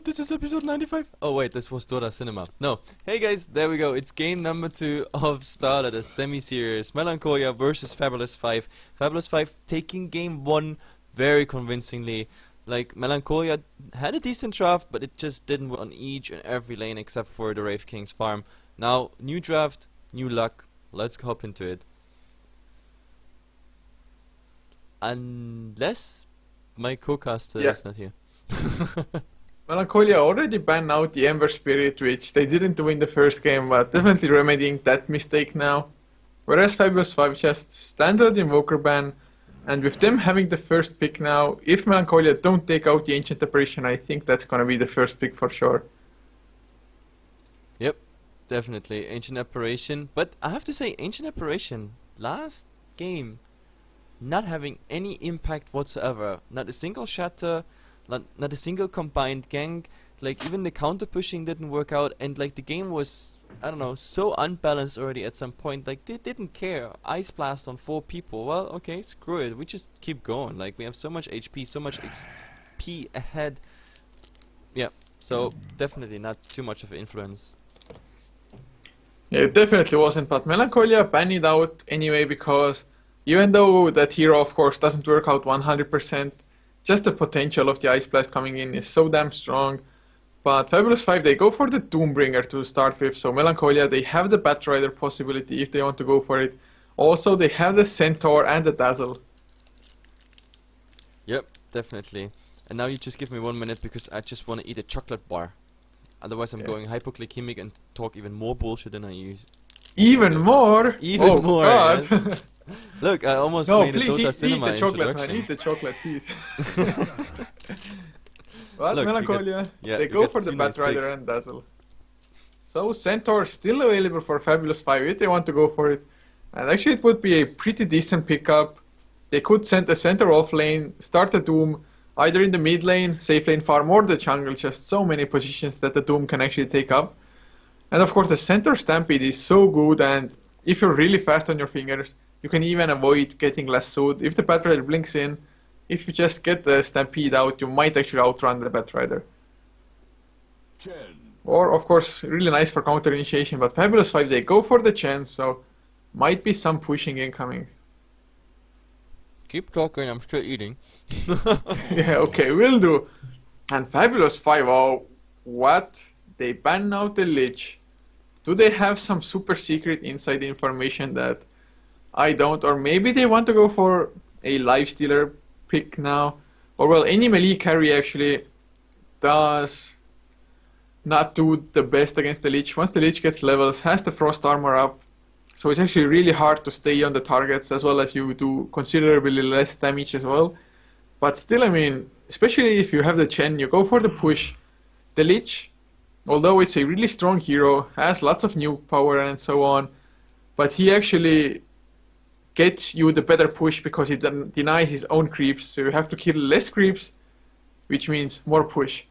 this is episode 95. Oh wait, this was Dora Cinema. No. Hey guys, there we go. It's game number 2 of Starlet, a semi-series. Melancholia versus FAB5. FAB5 taking game 1 very convincingly. Like, Melancholia had a decent draft, but it just didn't work on each and every lane except for the Wraith King's farm. Now, new draft, new luck. Let's hop into it. Unless my co-caster is not here. Melancholia already banned out the Ember Spirit, which they didn't win the first game, but definitely remedying that mistake now. Whereas FAB5 just standard Invoker ban, and with them having the first pick now, if Melancholia don't take out the Ancient Apparition, I think that's gonna be the first pick for sure. Yep, definitely. Ancient Apparition. But I have to say, Ancient Apparition, last game, not having any impact whatsoever. Not a single shatter, not a single combined gank. Like, even the counter pushing didn't work out, and like the game was, I don't know, so unbalanced already at some point. Like, they didn't care. Ice Blast on 4 people. Well, okay, screw it. We just keep going. Like, we have so much HP, so much XP ahead. Yeah, so definitely not too much of an influence. Yeah, it definitely wasn't, but Melancholia banned it out anyway because even though that hero of course doesn't work out 100%, just the potential of the Ice Blast coming in is so damn strong. But FAB5, they go for the Doombringer to start with, so Melancholia, they have the Batrider possibility if they want to go for it. Also, they have the Centaur and the Dazzle. Yep, definitely. And now you just give me 1 minute because I just want to eat a chocolate bar. Otherwise I'm going hypoglycemic and talk even more bullshit than I use. Even more? Even more, God. yes. Look, I almost No, made a please Dota eat Cinema the chocolate, introduction. man. Eat the chocolate, please. Well, Look, Melancholia, yeah, they you go get for the 2 nice Batrider picks. and Dazzle. So Centaur still available for FAB5 if they want to go for it. And actually it would be a pretty decent pickup. They could send the Centaur off lane, start the Doom, either in the mid lane, safe lane farm, or the jungle. Just so many positions that the Doom can actually take up. And of course the Centaur Stampede is so good, and if you're really fast on your fingers, you can even avoid getting lassoed. If the Batrider blinks in, if you just get the Stampede out, you might actually outrun the Batrider. Or, of course, really nice for counter initiation, but FAB5, they go for the chance, so might be some pushing incoming. Keep talking, I'm still eating. Yeah, okay, will do. And FAB5, oh, what? They ban out the Lich. Do they have some super secret inside information that I don't? Or maybe they want to go for a Lifestealer pick now? Or well, any melee carry actually does not do the best against the Lich. Once the Lich gets levels, has the Frost Armor up, so it's actually really hard to stay on the targets, as well as you do considerably less damage as well. But still, I mean, especially if you have the Chen, you go for the push. The Lich, although it's a really strong hero, has lots of nuke power and so on, but he actually gets you the better push because he denies his own creeps, so you have to kill less creeps, which means more push.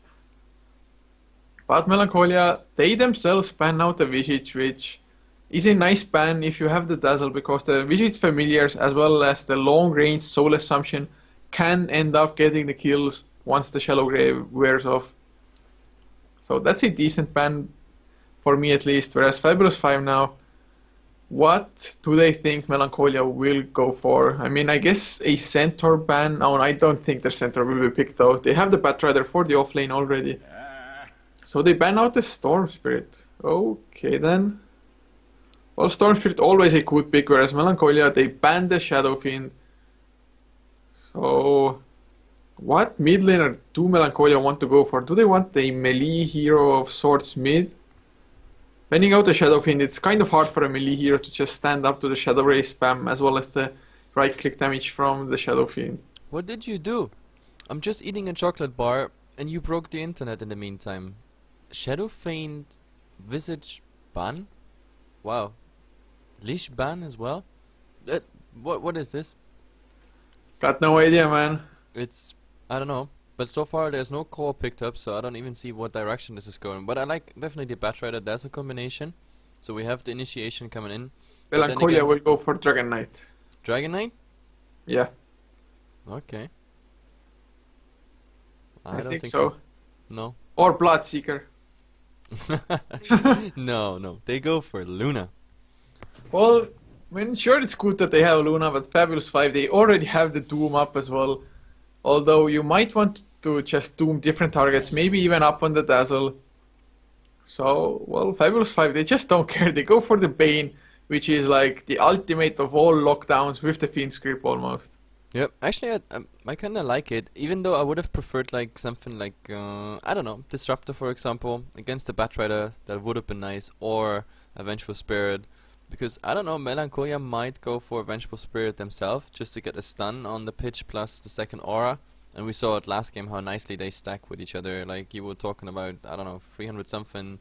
But Melancholia, they themselves ban out the Visage, which is a nice ban if you have the Dazzle, because the Visage familiars as well as the long range Soul Assumption can end up getting the kills once the Shallow Grave wears off. So that's a decent ban for me at least, whereas FAB5 now, what do they think Melancholia will go for? I mean, I guess a Centaur ban. Oh, I don't think the Centaur will be picked out. They have the Batrider for the offlane already. So they ban out the Storm Spirit. Okay then. Well, Storm Spirit always a good pick, whereas Melancholia, they ban the Shadow Fiend. So what mid laner do Melancholia want to go for? Do they want a melee hero of sorts mid? Banning out the Shadow Fiend, it's kind of hard for a melee hero to just stand up to the Shadow Ray spam as well as the right click damage from the Shadow Fiend. What did you do? I'm just eating a chocolate bar and you broke the internet in the meantime. Shadow Fiend Visage ban? Wow. Leash ban as well? What is this? Got no idea, man. It's, I don't know. But so far there's no core picked up, so I don't even see what direction this is going. But I like definitely the Batrider Dazzle combination. So we have the initiation coming in. Melancholia will go for Dragon Knight. Dragon Knight? Yeah. Okay. I don't think think so. No. Or Bloodseeker. No, they go for Luna. Well, I mean, sure, it's good that they have Luna, but Fabulous 5, they already have the Doom up as well. Although you might want to just Doom different targets, maybe even up on the Dazzle. So, well, Fabulous 5, they just don't care. They go for the Bane, which is like the ultimate of all lockdowns with the Fiend's Grip almost. Yep, actually, I kind of like it, even though I would have preferred like something like, I don't know, Disruptor, for example, against the Batrider. That would have been nice, or a Vengeful Spirit. Because, I don't know, Melancholia might go for a Vengeful Spirit themselves, just to get a stun on the pitch plus the second aura. And we saw it last game how nicely they stack with each other. Like, you were talking about, I don't know, 300 something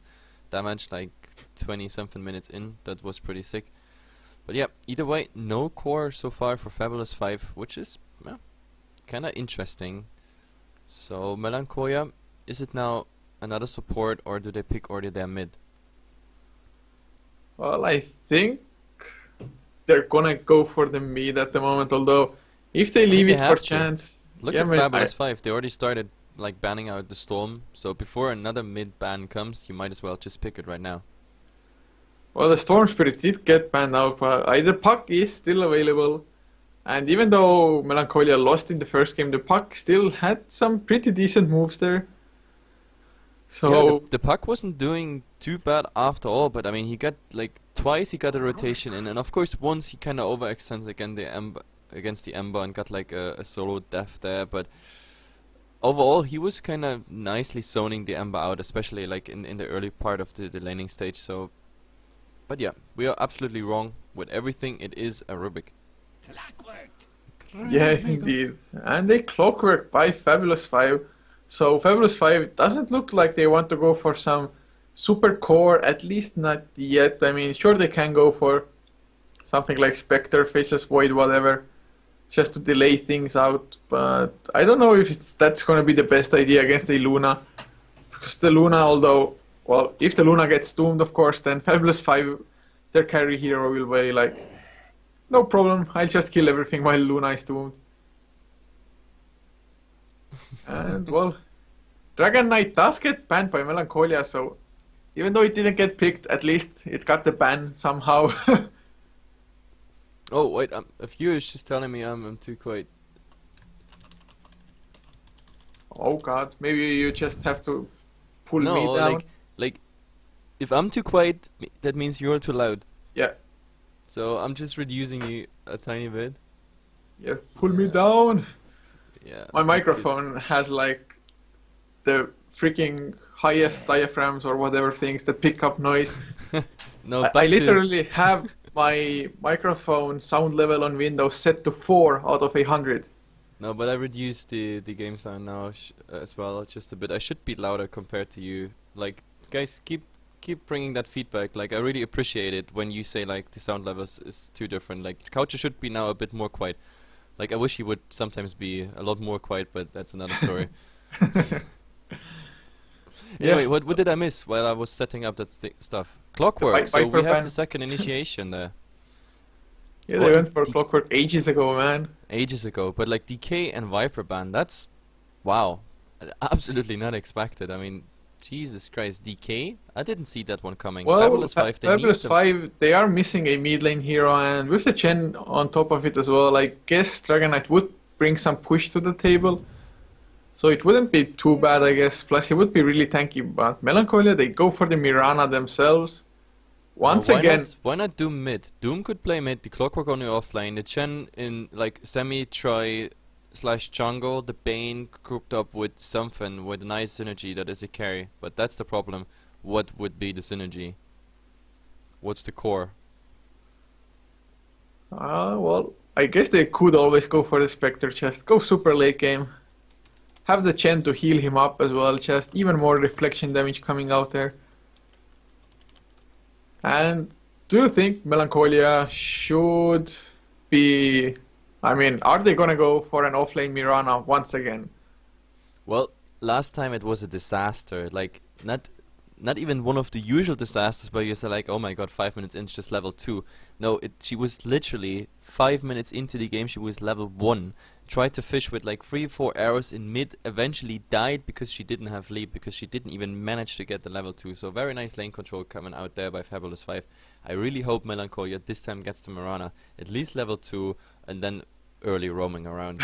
damage, like 20 something minutes in. That was pretty sick. But yeah, either way, no core so far for Fabulous 5, which is kind of interesting. So, Melancholia, is it now another support, or do they pick already their mid? Well, I think they're gonna go for the mid at the moment, although if they leave it for chance... Look yeah, at man, Fabulous 5, they already started like banning out the Storm, so before another mid ban comes, you might as well just pick it right now. Well, the Storm Spirit did get banned out, but the puck is still available. And even though Melancholia lost in the first game, the puck still had some pretty decent moves there. So yeah, the puck wasn't doing too bad after all, but I mean, he got like twice he got a rotation in, and of course once he kind of overextends against the Ember and got like a solo death there, but overall he was kind of nicely zoning the Ember out, especially like in the early part of the laning stage. So, but yeah, we are absolutely wrong with everything. It is a Rubik. yeah, indeed. And they clockwork by Fabulous 5. So Fabulous 5 doesn't look like they want to go for some super core, at least not yet. I mean, sure they can go for something like Spectre, Faceless Void, whatever, just to delay things out. But I don't know if that's going to be the best idea against the Luna. Because the Luna, although, well, if the Luna gets doomed, of course, then Fabulous 5, their carry hero will be like, no problem, I'll just kill everything while Luna is doomed. And, well, Dragon Knight does get banned by Melancholia, so even though it didn't get picked, at least it got the ban somehow. Oh wait, a viewer is just telling me I'm too quiet. Oh god, maybe you just have to pull me No, down. like if I'm too quiet, that means you're too loud. Yeah, So I'm just reducing you a tiny bit. yeah, pull me down. Yeah. My microphone has like the freaking highest diaphragms or whatever things that pick up noise. No, I back to literally have my microphone sound level on Windows set to 4 out of 100. no, but I reduced the game sound now as well, just a bit. I should be louder compared to you. Like, guys, keep bringing that feedback. Like, I really appreciate it when you say like the sound levels is too different. Like, couchor should be now a bit more quiet. Like, I wish he would sometimes be a lot more quiet, but that's another story. Anyway, Yeah. what did I miss while I was setting up that stuff? Clockwork. So we Viper have ban. the second initiation there. Yeah, What? they went for Clockwork ages ago, man. Ages ago, but like DK and Viper ban, that's wow, absolutely not expected. I mean, Jesus Christ, DK, I didn't see that one coming. Well, Fabulous 5, they need Fabulous them. 5, they are missing a mid lane hero, and with the Chen on top of it as well, I guess Dragon Knight would bring some push to the table. So it wouldn't be too bad, I guess. Plus, he would be really tanky. But Melancholia, they go for the Mirana themselves. Once Why again, why not Doom mid? Doom could play mid, the Clockwork on your offlane, the Chen in like semi-try / jungle, the Bane grouped up with something with a nice synergy that is a carry. But that's the problem. What would be the synergy? What's the core? well, I guess they could always go for the Spectre chest. Go super late game. Have the Chen to heal him up as well. Just even more reflection damage coming out there. And do you think Melancholia should be... I mean, are they gonna go for an offlane Mirana once again? Well, last time it was a disaster. Like, not not even one of the usual disasters where you're like, oh my god, 5 minutes in, just level 2. No, she was literally 5 minutes into the game, she was level 1. Tried to fish with like 3-4 arrows in mid, eventually died because she didn't have leap, because she didn't even manage to get the level 2. So very nice lane control coming out there by Fabulous5. I really hope Melancholia this time gets to Mirana, at least level 2, and then early roaming around.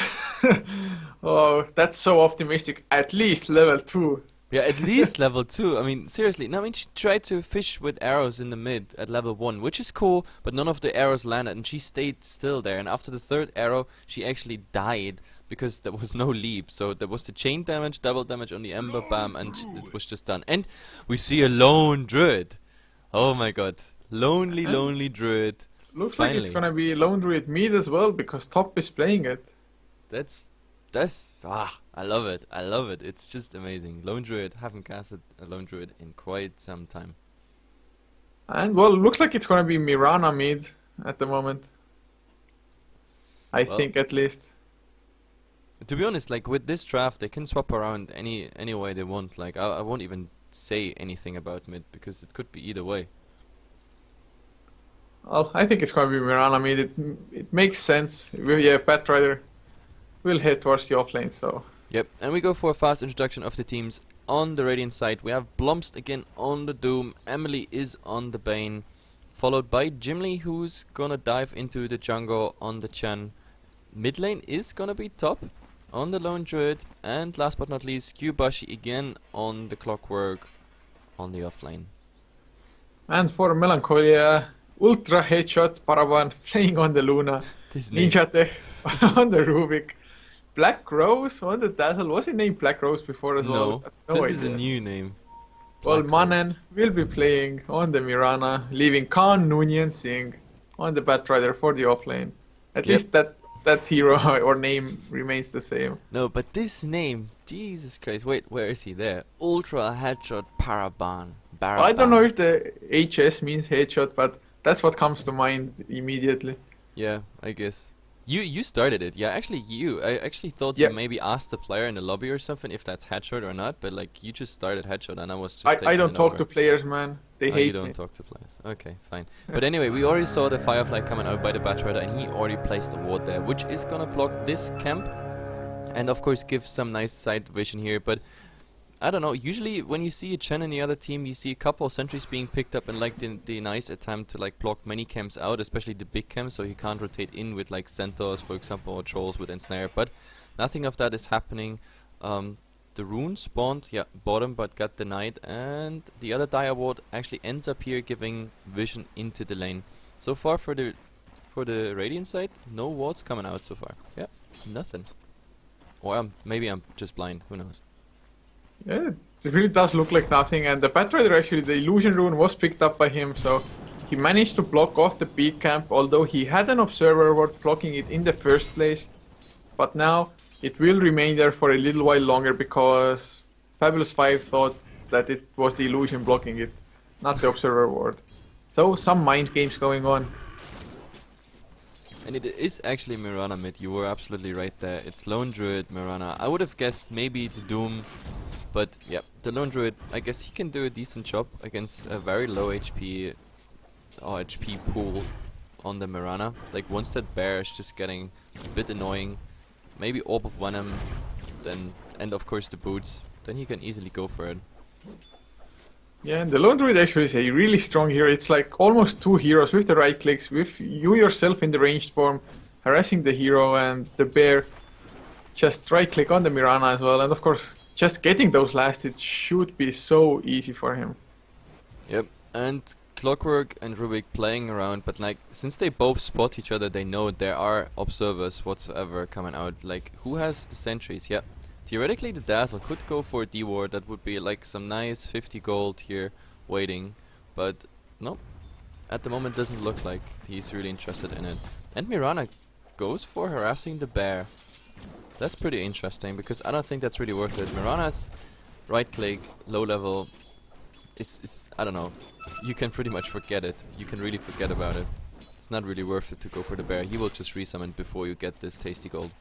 Oh, that's so optimistic. At least level 2. Yeah, at least level 2. I mean, seriously. No, I mean, she tried to fish with arrows in the mid at level 1, which is cool, but none of the arrows landed, and she stayed still there. And after the third arrow, she actually died because there was no leap. So there was the chain damage, double damage on the Ember, bam, and it was just done. And we see a lone druid. Oh my god. Lonely druid. Looks Finally. like it's gonna be Lone Druid mid as well, because top is playing it. That's I love it. I love it. It's just amazing. Lone Druid, haven't casted a Lone Druid in quite some time. And well, looks like it's gonna be Mirana mid at the moment. I think at least. To be honest, like with this draft, they can swap around any way they want. Like I won't even say anything about mid because it could be either way. Well, I think it's gonna be Mirana mid. It makes sense. Yeah, Pathrider will head towards the offlane, so. Yep, and we go for a fast introduction of the teams. On the Radiant side, we have Blomst again on the Doom. Emily is on the Bane, followed by Jimly, who's gonna dive into the jungle on the Chen. Mid lane is gonna be top on the Lone Druid, and last but not least, Kyubashi again on the Clockwork on the offlane. And for Melancholia, Ultra Headshot Paraban playing on the Luna. Ninja Tech on the Rubik. Black Rose on the Dazzle. Was it named Black Rose before as well? No, this is a new name. Well, Manen will be playing on the Mirana, leaving Khan, Noonien, Singh on the Batrider for the offlane. At least that hero or name remains the same. No, but this name, Jesus Christ, wait, where is he there? Ultra Headshot Paraban. Well, I don't know if the HS means headshot, but that's what comes to mind immediately. Yeah, I guess. You started it, yeah. Actually, I actually thought you maybe asked the player in the lobby or something if that's headshot or not, but like you just started headshot and I was just. I don't talk to players, man. They hate you don't me. talk to players. Okay, fine. But anyway, we already saw the Firefly coming out by the Batrider, and he already placed a ward there, which is gonna block this camp, and of course give some nice side vision here. But I don't know, usually when you see a Chen in the other team, you see a couple of sentries being picked up and like the nice attempt to like block many camps out, especially the big camps, so he can't rotate in with like centaurs, for example, or trolls with ensnare, but nothing of that is happening. The rune spawned, bottom, but got denied, and the other Dire Ward actually ends up here giving vision into the lane. So far for the Radiant side, no wards coming out so far. Yeah, nothing. Or maybe I'm just blind, who knows. Yeah, it really does look like nothing, and the Pathrider actually, the illusion rune was picked up by him, so he managed to block off the big camp, although he had an observer ward blocking it in the first place. But now it will remain there for a little while longer because Fabulous5 thought that it was the illusion blocking it, not the observer ward. So some mind games going on. And it is actually Mirana mid, you were absolutely right there. It's Lone Druid, Mirana. I would have guessed maybe the Doom. But yeah, the Lone Druid, I guess he can do a decent job against a very low HP or HP pool on the Mirana. Like once that bear is just getting a bit annoying, maybe Orb of Venom, then and of course the boots, then he can easily go for it. Yeah, and the Lone Druid actually is a really strong hero. It's like almost two heroes with the right clicks, with you yourself in the ranged form, harassing the hero, and the bear just right click on the Mirana as well, and of course just getting those last hits should be so easy for him. Yep, and Clockwork and Rubik playing around, but like since they both spot each other, they know there are observers whatsoever coming out. Like who has the sentries? Yeah, theoretically the Dazzle could go for a D-ward. That would be like some nice 50 gold here waiting, but no, at the moment doesn't look like he's really interested in it. And Mirana goes for harassing the bear. That's pretty interesting because I don't think that's really worth it. Mirana's right click, low level, is I don't know. You can pretty much forget it. You can really forget about it. It's not really worth it to go for the bear. He will just resummon before you get this tasty gold.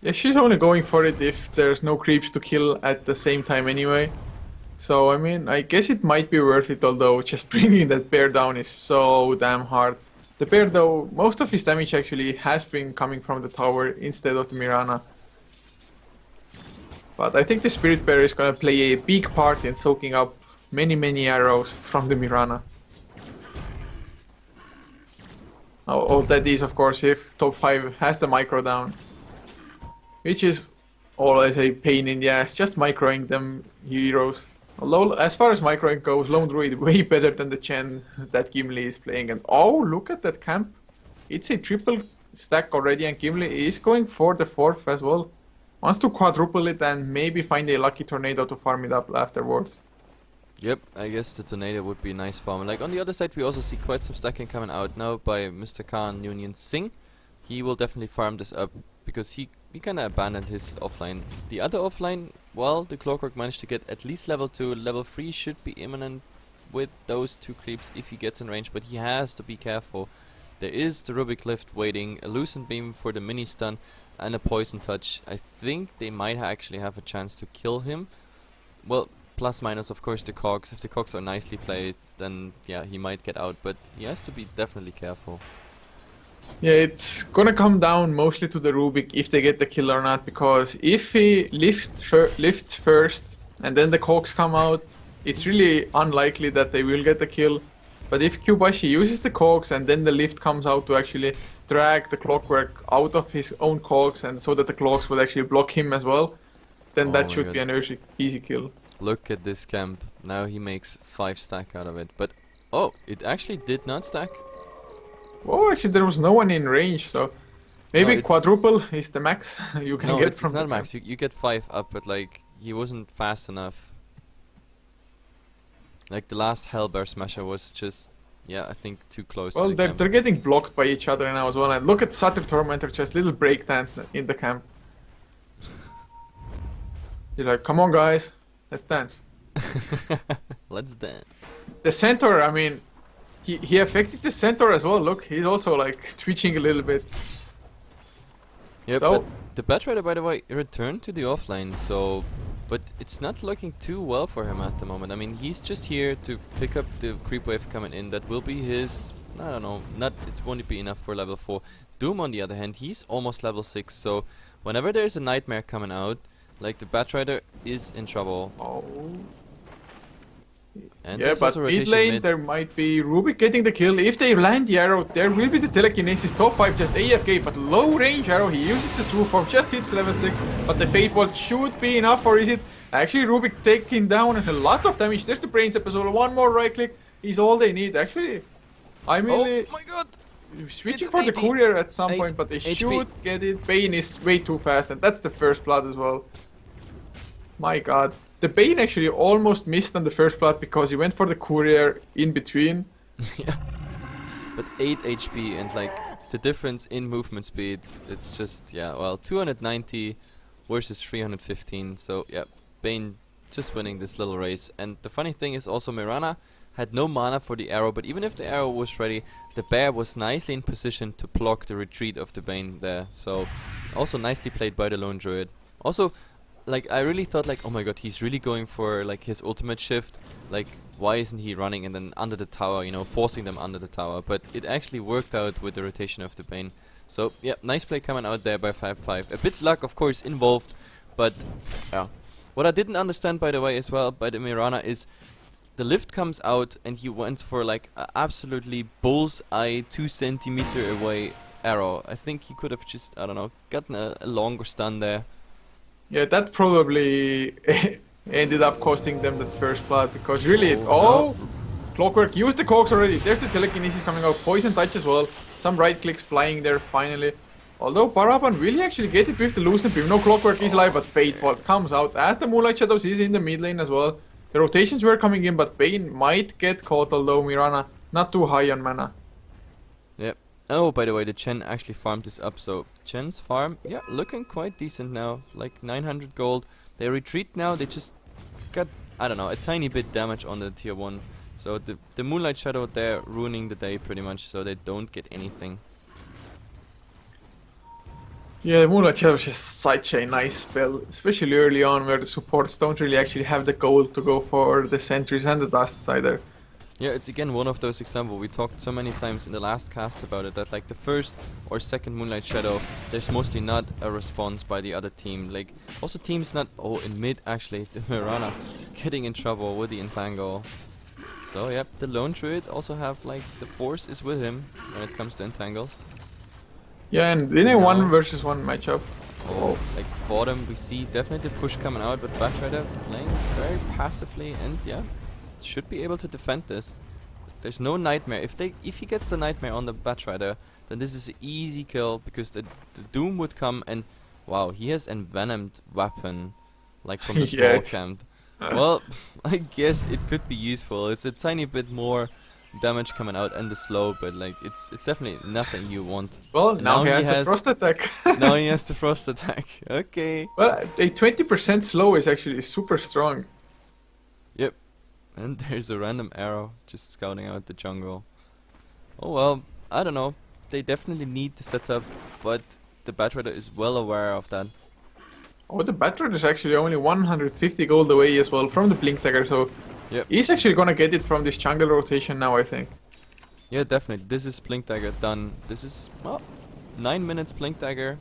Yeah, she's only going for it if there's no creeps to kill at the same time anyway. So, I mean, I guess it might be worth it, although just bringing that bear down is so damn hard. The bear, though, most of his damage actually has been coming from the tower instead of the Mirana. But I think the Spirit Bear is gonna play a big part in soaking up many arrows from the Mirana. All that is, of course, if top 5 has the micro down. Which is always a pain in the ass, just microing them heroes. Although, as far as microing goes, Lone Druid way better than the Chen that Gimli is playing. And oh, look at that camp. It's a triple stack already, and Gimli is going for the 4th as well. Wants to quadruple it and maybe find a lucky tornado to farm it up afterwards. Yep, I guess the tornado would be a nice farm. Like on the other side, we also see quite some stacking coming out now by Mr. Khan Union Singh. He will definitely farm this up because he kind of abandoned his offline. The other offline, well, the Clockwork managed to get at least level 2. Level 3 should be imminent with those 2 creeps if he gets in range, but he has to be careful. There is the Rubik Lift waiting, a Lucent Beam for the mini stun, and a Poison Touch. I think they might actually have a chance to kill him. Well, plus minus of course the cogs. If the cogs are nicely played, then yeah, he might get out, but he has to be definitely careful. Yeah, it's gonna come down mostly to the Rubik if they get the kill or not, because if he lifts first and then the cogs come out, it's really unlikely that they will get the kill. But if Kyubashi uses the cogs and then the lift comes out to actually drag the Clockwork out of his own cogs and so that the clogs will actually block him as well, then that should be an easy kill. Look at this camp. Now he makes 5 stack out of it. But oh, it actually did not stack. Oh, actually there was no one in range, so maybe No, quadruple is the max you can get from it's not max. You get 5 up, but like he wasn't fast enough. Like the last Hellbear Smasher was just, yeah, I think too close. Well, to the they're getting blocked by each other now as well. And look at Satyr Tormentor, just little breakdance in the camp. You're like, come on guys, let's dance. Let's dance. The Centaur, I mean, he affected the Centaur as well. Look, he's also like twitching a little bit. Yeah, So, but the Batrider, by the way, returned to the offline, so... But it's not looking too well for him at the moment. I mean, he's just here to pick up the creep wave coming in. That will be his... I don't know, it won't be enough for level 4. Doom, on the other hand, he's almost level 6, so... Whenever there's a Nightmare coming out, like, the Batrider is in trouble. oh. And Yeah, there's but also mid rotation lane there might be Rubik getting the kill. If they land the arrow, there will be the telekinesis. Top 5 just AFK, but low range arrow. He uses the true form, just hits level 6. But the Fate Bolt should be enough, or is it? Actually, Rubik taking down and a lot of damage. There's the Brains episode. One more right click is all they need. Actually, I'm really Oh my god! switching It's for the 80. courier at some 8 point, but they HP. should get it. Bane is way too fast, and that's the first blood as well. My god. The Bane actually almost missed on the first blood because he went for the courier in between. Yeah. But 8 HP and like the difference in movement speed, it's just, yeah, well, 290 versus 315, so yeah, Bane just winning this little race. And the funny thing is also Mirana had no mana for the arrow, but even if the arrow was ready, the bear was nicely in position to block the retreat of the Bane there. So also nicely played by the Lone Druid. Also, like, I really thought like, oh my god, he's really going for like his ultimate shift. Like, why isn't he running and then under the tower, you know, forcing them under the tower? But it actually worked out with the rotation of the Bane. So yeah, nice play coming out there by FAB5. A bit luck, of course, involved, but yeah. What I didn't understand, by the way, as well, by the Mirana is the lift comes out and he went for like a absolutely bullseye 2 centimeter away arrow. I think he could have just, I don't know, gotten a longer stun there. Yeah, that probably ended up costing them that first blood, because really, Clockwork used the cogs already. There's the telekinesis coming out, poison touch as well. Some right clicks flying there finally. Although Paraban will actually get it with the Lucent Beam. No, Clockwork is alive, but Fate Bolt comes out as the Moonlight Shadows is in the mid lane as well. The rotations were coming in, but Bane might get caught, although Mirana not too high on mana. Yep. Oh, by the way, the Chen actually farmed this up, so Chen's farm, yeah, looking quite decent now. Like 900 gold. They retreat now, they just got, I don't know, a tiny bit damage on the tier 1. So the Moonlight Shadow there ruining the day pretty much, so they don't get anything. Yeah, Moonlight Shadow is just such a nice spell, especially early on where the supports don't really actually have the goal to go for the sentries and the dusts either. Yeah, it's again one of those examples. We talked so many times in the last cast about it that like the first or second Moonlight Shadow, there's mostly not a response by the other team. Like also teams not in mid actually, the Mirana getting in trouble with the entangle. So yep, the lone druid also have like the force is with him when it comes to entangles. Yeah, and in a 1-versus-1 matchup. Oh, like bottom we see definitely the push coming out, but Batrider playing very passively and yeah, should be able to defend this. There's no nightmare. If he gets the nightmare on the Batrider, then this is an easy kill because the Doom would come and wow, he has envenomed weapon like from the small camp. Well, I guess it could be useful. It's a tiny bit more damage coming out and the slow, but like it's definitely nothing you want. Well, And now he has the frost attack. now he has the frost attack. Okay. Well, a 20% slow is actually super strong. Yep. And there's a random arrow just scouting out the jungle. Oh well, I don't know. They definitely need the setup, but the Batrider is well aware of that. Oh, the Batrider is actually only 150 gold away as well from the Blink Dagger, so Yep. he's actually gonna get it from this jungle rotation now, I think. Yeah, definitely. This is Blink Dagger done. This is, well, 9 minutes Blink Dagger.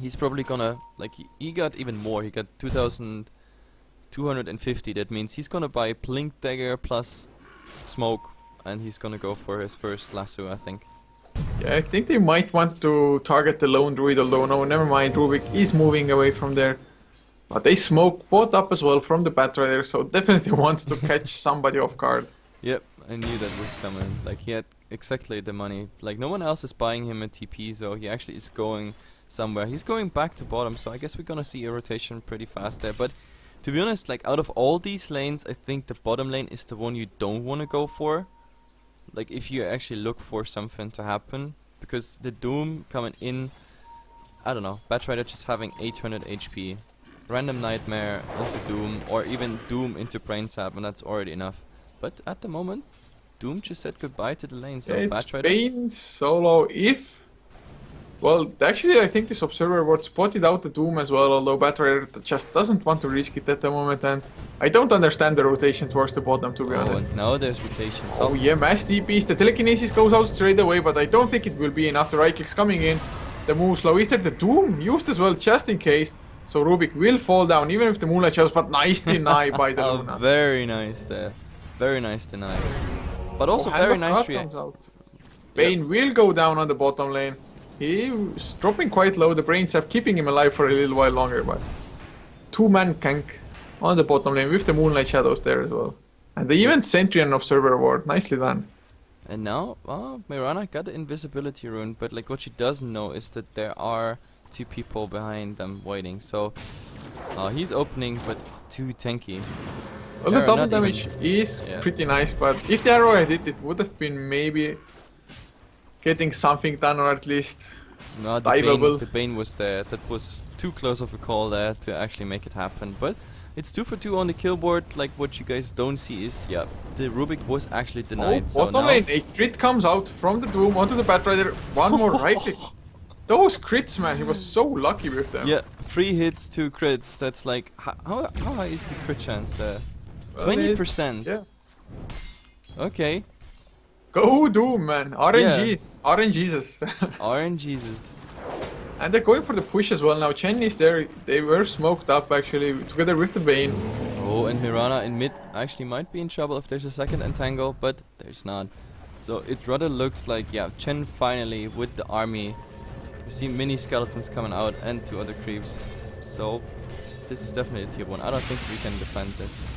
He's probably gonna, like, he got even more. He got 2,250. That means he's gonna buy Blink Dagger plus Smoke, and he's gonna go for his first lasso, I think. Yeah, I think they might want to target the lone druid, although no, never mind, Rubik is moving away from there. But they smoke both up as well from the Batrider, so definitely wants to catch somebody off guard. Yep, I knew that was coming. Like, he had exactly the money. Like, no one else is buying him a TP, so he actually is going somewhere. He's going back to bottom, so I guess we're gonna see a rotation pretty fast there. But to be honest, like, out of all these lanes, I think the bottom lane is the one you don't want to go for. Like, if you actually look for something to happen. Because the Doom coming in, I don't know, Batrider just having 800 HP. Random Nightmare into Doom, or even Doom into Brain Sap, and that's already enough. But at the moment, Doom just said goodbye to the lane, so Yeah, it's Batrider... Bane solo if... Well, actually I think this Observer Ward spotted out the Doom as well, although Batrider just doesn't want to risk it at the moment, and I don't understand the rotation towards the bottom, to be honest. And now there's rotation. Oh yeah, mass TPs, the telekinesis goes out straight away, but I don't think it will be enough. The right click's coming in, the move slow. Is there the Doom used as well, just in case? So Rubik will fall down, even if the Moonlight shows, but nice deny by the Luna. Very nice there. Very nice deny. But also very nice Bane will go down on the bottom lane. He's dropping quite low, the Brain Sap keeping him alive for a little while longer, but... Two-man gank on the bottom lane with the Moonlight Shadows there as well. And they even Sentry and Observer Ward, nicely done. And now, Mirana got the invisibility rune, but like what she doesn't know is that there are two people behind them waiting, so he's opening, but too tanky. Well, the double damage is pretty nice, but if the arrow had hit, it would have been maybe getting something done, or at least no, the Bane was there. That was too close of a call there to actually make it happen, but it's 2 for 2 on the kill board. Like what you guys don't see is, yeah, the Rubik was actually denied. Oh, bottom lane, a crit comes out from the Doom onto the Batrider, one more right click. Those crits, man, he was so lucky with them. Yeah, 3 hits, 2 crits. That's like, how high is the crit chance there? 20%. Yeah. Okay. Go Doom, man. RNG. Yeah. RNGesus. RNGesus. And they're going for the push as well now. Chen is there. They were smoked up actually, together with the Bane. Oh, and Mirana in mid actually might be in trouble if there's a second entangle, but there's not. So it rather looks like, yeah, Chen finally with the army. We see mini skeletons coming out and 2 other creeps. So this is definitely a tier 1. I don't think we can defend this.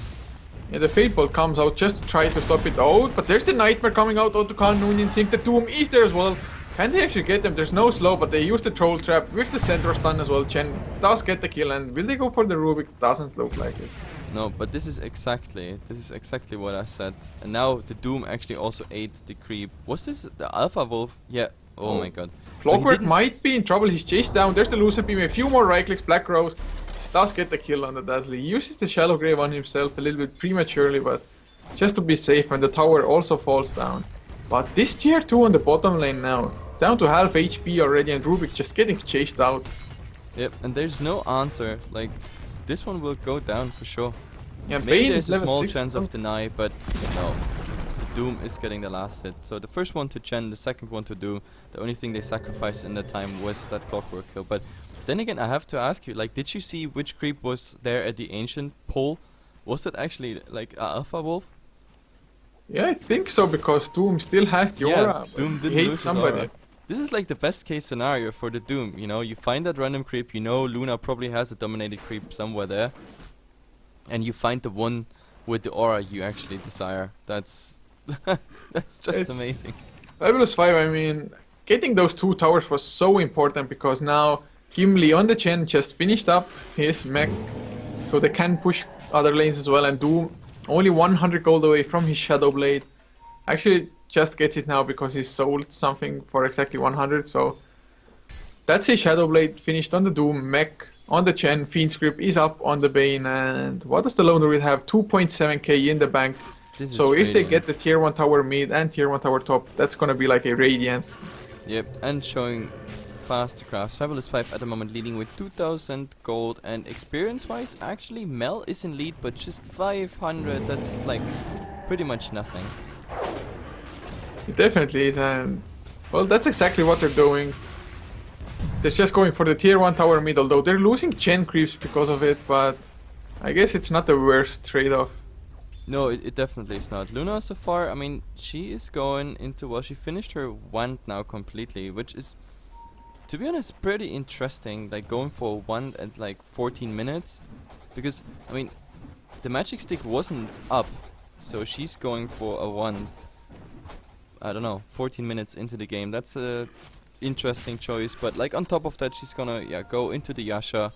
Yeah, the Fate Bolt comes out just to try to stop it out, but there's the Nightmare coming out to Khan Noonien Sync. The Doom is there as well. Can they actually get them? There's no slow, but they use the Troll Trap with the Centaur stun as well. Chen does get the kill, and will they go for the Rubik? Doesn't look like it. No, but this is exactly what I said. And now the Doom actually also ate the creep. Was this the Alpha Wolf? Yeah. Oh my god. Clockwork might be in trouble. He's chased down. There's the Lucid Beam. A few more right clicks. Black Rose does get the kill on the Dazzly. He uses the Shallow Grave on himself a little bit prematurely, but just to be safe. And the tower also falls down. But this tier 2 on the bottom lane now. down to half HP already, and Rubik just getting chased out. Yep, and there's no answer. Like, this one will go down for sure. Yeah, Maybe Bane there's is a small level 6 chance though. of deny, but no. The Doom is getting the last hit. So the first one to Chen, the second one to Do. The only thing they sacrificed in that time was that clockwork kill. But then again, I have to ask you, like, did you see which creep was there at the Ancient pole? Was that actually, like, a Alpha Wolf? Yeah, I think so, because Doom still has the aura. But Doom he didn't hates lose somebody. his aura. This is like the best case scenario for the Doom, you know? You find that random creep, you know Luna probably has a dominated creep somewhere there. And you find the one with the aura you actually desire. That's that's just It's amazing. FAB5, I mean, getting those 2 towers was so important, because now Gimli on the Chen just finished up his mech, so they can push other lanes as well, and Doom only 100 gold away from his Shadow Blade. Actually just gets it now because he sold something for exactly 100, so that's his Shadow Blade finished on the Doom, mech on the Chen, Fiend's Grip is up on the Bane, and what does the Lone Druid have? 2.7k in the bank. So if they get the tier 1 tower mid and tier 1 tower top, that's gonna be like a Radiance. Yep, and showing faster crafts. FAB5 at the moment leading with 2000 gold, and experience-wise, actually Mel is in lead, but just 500. That's like pretty much nothing. It definitely is, and well, that's exactly what they're doing. They're just going for the tier 1 tower mid, although they're losing Chen creeps because of it, but I guess it's not the worst trade-off. No, it definitely is not. Luna so far, I mean, she is going into, well, she finished her wand now completely, which is, to be honest, pretty interesting, like going for a wand at like 14 minutes, because, I mean, the magic stick wasn't up, so she's going for a wand, I don't know, 14 minutes into the game. That's a interesting choice, but like on top of that, she's gonna, yeah, go into the Yasha,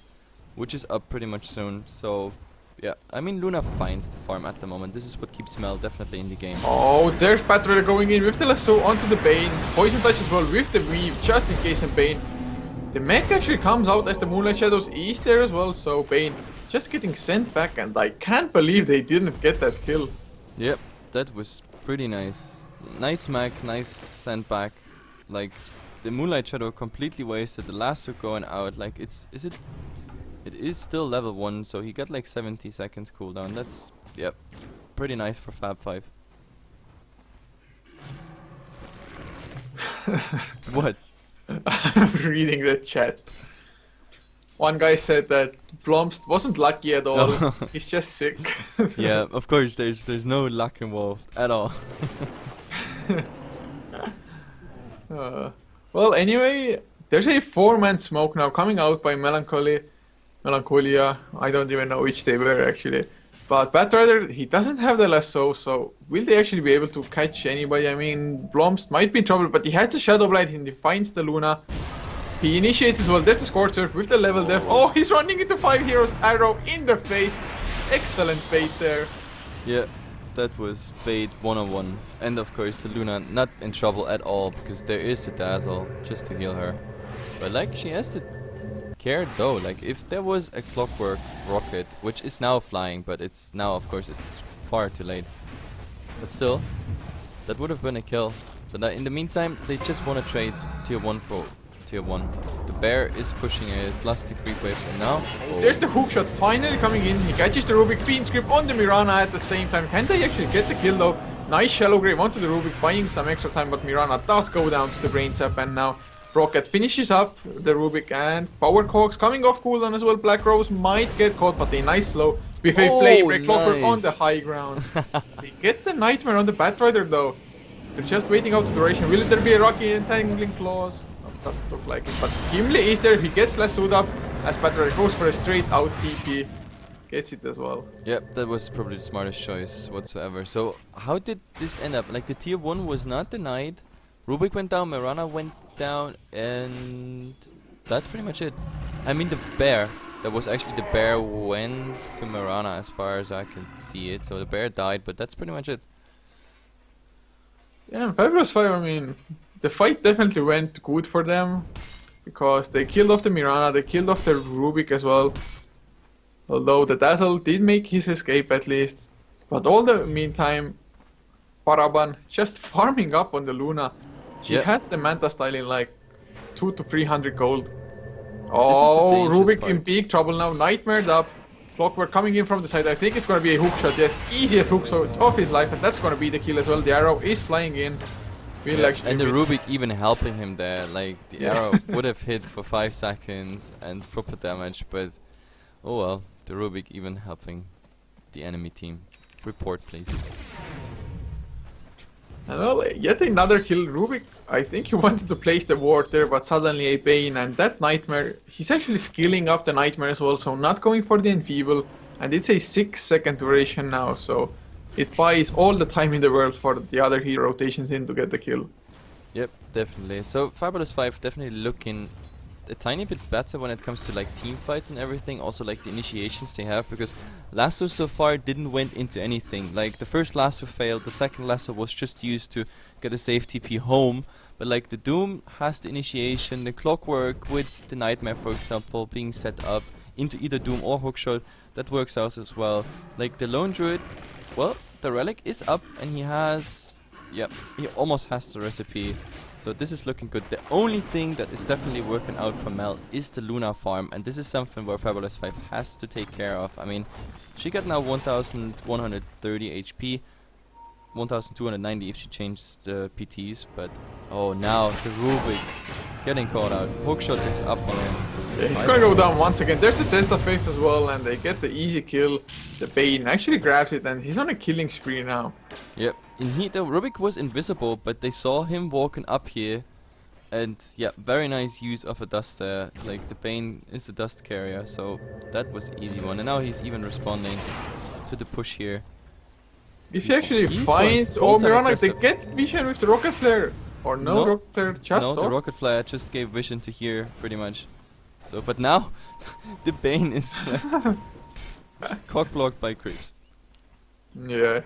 which is up pretty much soon, so... yeah, I mean, Luna finds the farm at the moment. This is what keeps Mel definitely in the game. Oh, there's Patrick going in with the lasso onto the Bane. Poison touch as well with the weave, just in case of Bane. The mech actually comes out as the Moonlight Shadows is there as well, so Bane just getting sent back, and I can't believe they didn't get that kill. Yep, that was pretty nice. Nice mech, nice send back. Like, the Moonlight Shadow completely wasted. The lasso going out, like, it is still level 1, so he got like 70 seconds cooldown. That's, yep, pretty nice for FAB5. What? I'm reading the chat. One guy said that Blomst wasn't lucky at all. He's just sick. Yeah, of course, there's no luck involved at all. Well, anyway, there's a 4-man smoke now coming out by Melancholia. I don't even know which they were actually. But Batrider, he doesn't have the lasso, so will they actually be able to catch anybody? I mean, Blomst might be in trouble, but he has the Shadow Blade and he finds the Luna. He initiates as well. There's the Scorcher with the level def. Oh, he's running into 5 heroes. Arrow in the face. Excellent bait there. Yeah, that was bait 1-on-1. And of course, the Luna not in trouble at all, because there is a Dazzle just to heal her. But like, she has to care though. Like, if there was a clockwork rocket, which is now flying, but it's now, of course, it's far too late. But still, that would have been a kill. But in the meantime, they just want to trade tier 1 for tier 1. The bear is pushing it, plus the creep waves, and now... oh. There's the hookshot finally coming in. He catches the Rubik, Fiend's Grip on the Mirana at the same time. Can they actually get the kill though? Nice Shallow Grave onto the Rubik, buying some extra time, but Mirana does go down to the Brain Sap, and now Rocket finishes up the Rubik, and Power Cogs coming off cooldown as well. Black Rose might get caught, but a nice slow with a Flame Break Clockwork on the high ground. They get the Nightmare on the Batrider though. They're just waiting out the duration. Will there be a Rocky Entangling Claws? Doesn't look like it, but Gimli is there. He gets lassoed up as Batrider goes for a straight out TP. Gets it as well. Yep, that was probably the smartest choice whatsoever. So, how did this end up? Like, the tier 1 was not denied. Rubik went down, Mirana went down, and that's pretty much it. I mean, the bear. That was actually the bear went to Mirana as far as I can see it. So the bear died, but that's pretty much it. Yeah, FAB5, I mean, the fight definitely went good for them, because they killed off the Mirana, they killed off the Rubik as well. Although the Dazzle did make his escape at least. But all the meantime, Paraban just farming up on the Luna. She Yep. has the Manta style in like 200 to 300 gold. This is the Oh, dangerous Rubik part. in big trouble now. Nightmared up. Clockwork coming in from the side. I think it's gonna be a hook shot. Yes, easiest hook shot of his life, and that's gonna be the kill as well. The arrow is flying in. Will Yeah, actually and the miss. Rubik even helping him there. Like the Yeah. arrow would have hit for 5 seconds and proper damage, but oh well. The Rubik even helping the enemy team. Report, please. And well, yet another kill. Rubik, I think he wanted to place the ward there, but suddenly a Bane and that Nightmare. He's actually skilling up the Nightmare as well, so not going for the Enfeeble. And it's a 6-second duration now, so it buys all the time in the world for the other hero rotations in to get the kill. Yep, definitely. So FAB5 definitely looking a tiny bit better when it comes to like team fights and everything. Also like the initiations they have, because lasso so far didn't went into anything. Like the first lasso failed, the second lasso was just used to get a safe TP home. But like the Doom has the initiation, the Clockwork with the Nightmare, for example, being set up into either Doom or Hookshot, that works out as well. Like the Lone Druid, well, the relic is up and he has, yep, he almost has the recipe. So this is looking good. The only thing that is definitely working out for Mel is the Luna farm, and this is something where FAB5 has to take care of. I mean, she got now 1130 HP, 1290 if she changes the PTs, but oh, now the Rubik getting caught out. Hookshot is up on him. Yeah, he's gonna go down once again. There's the Test of Faith as well, and they get the easy kill. The Bane actually grabs it, and he's on a killing spree now. Yep, and the Rubik was invisible, but they saw him walking up here, and yeah, very nice use of a dust there. Like the Bane is a dust carrier, so that was easy one. And now he's even responding to the push here. If he actually He's finds going full-time Mirana, they aggressive. get vision with the rocket flare. Or no, No. rocket flare just No, the off. rocket flare just gave vision to here, pretty much. So, but now the Bane is cock blocked by creeps. Yeah.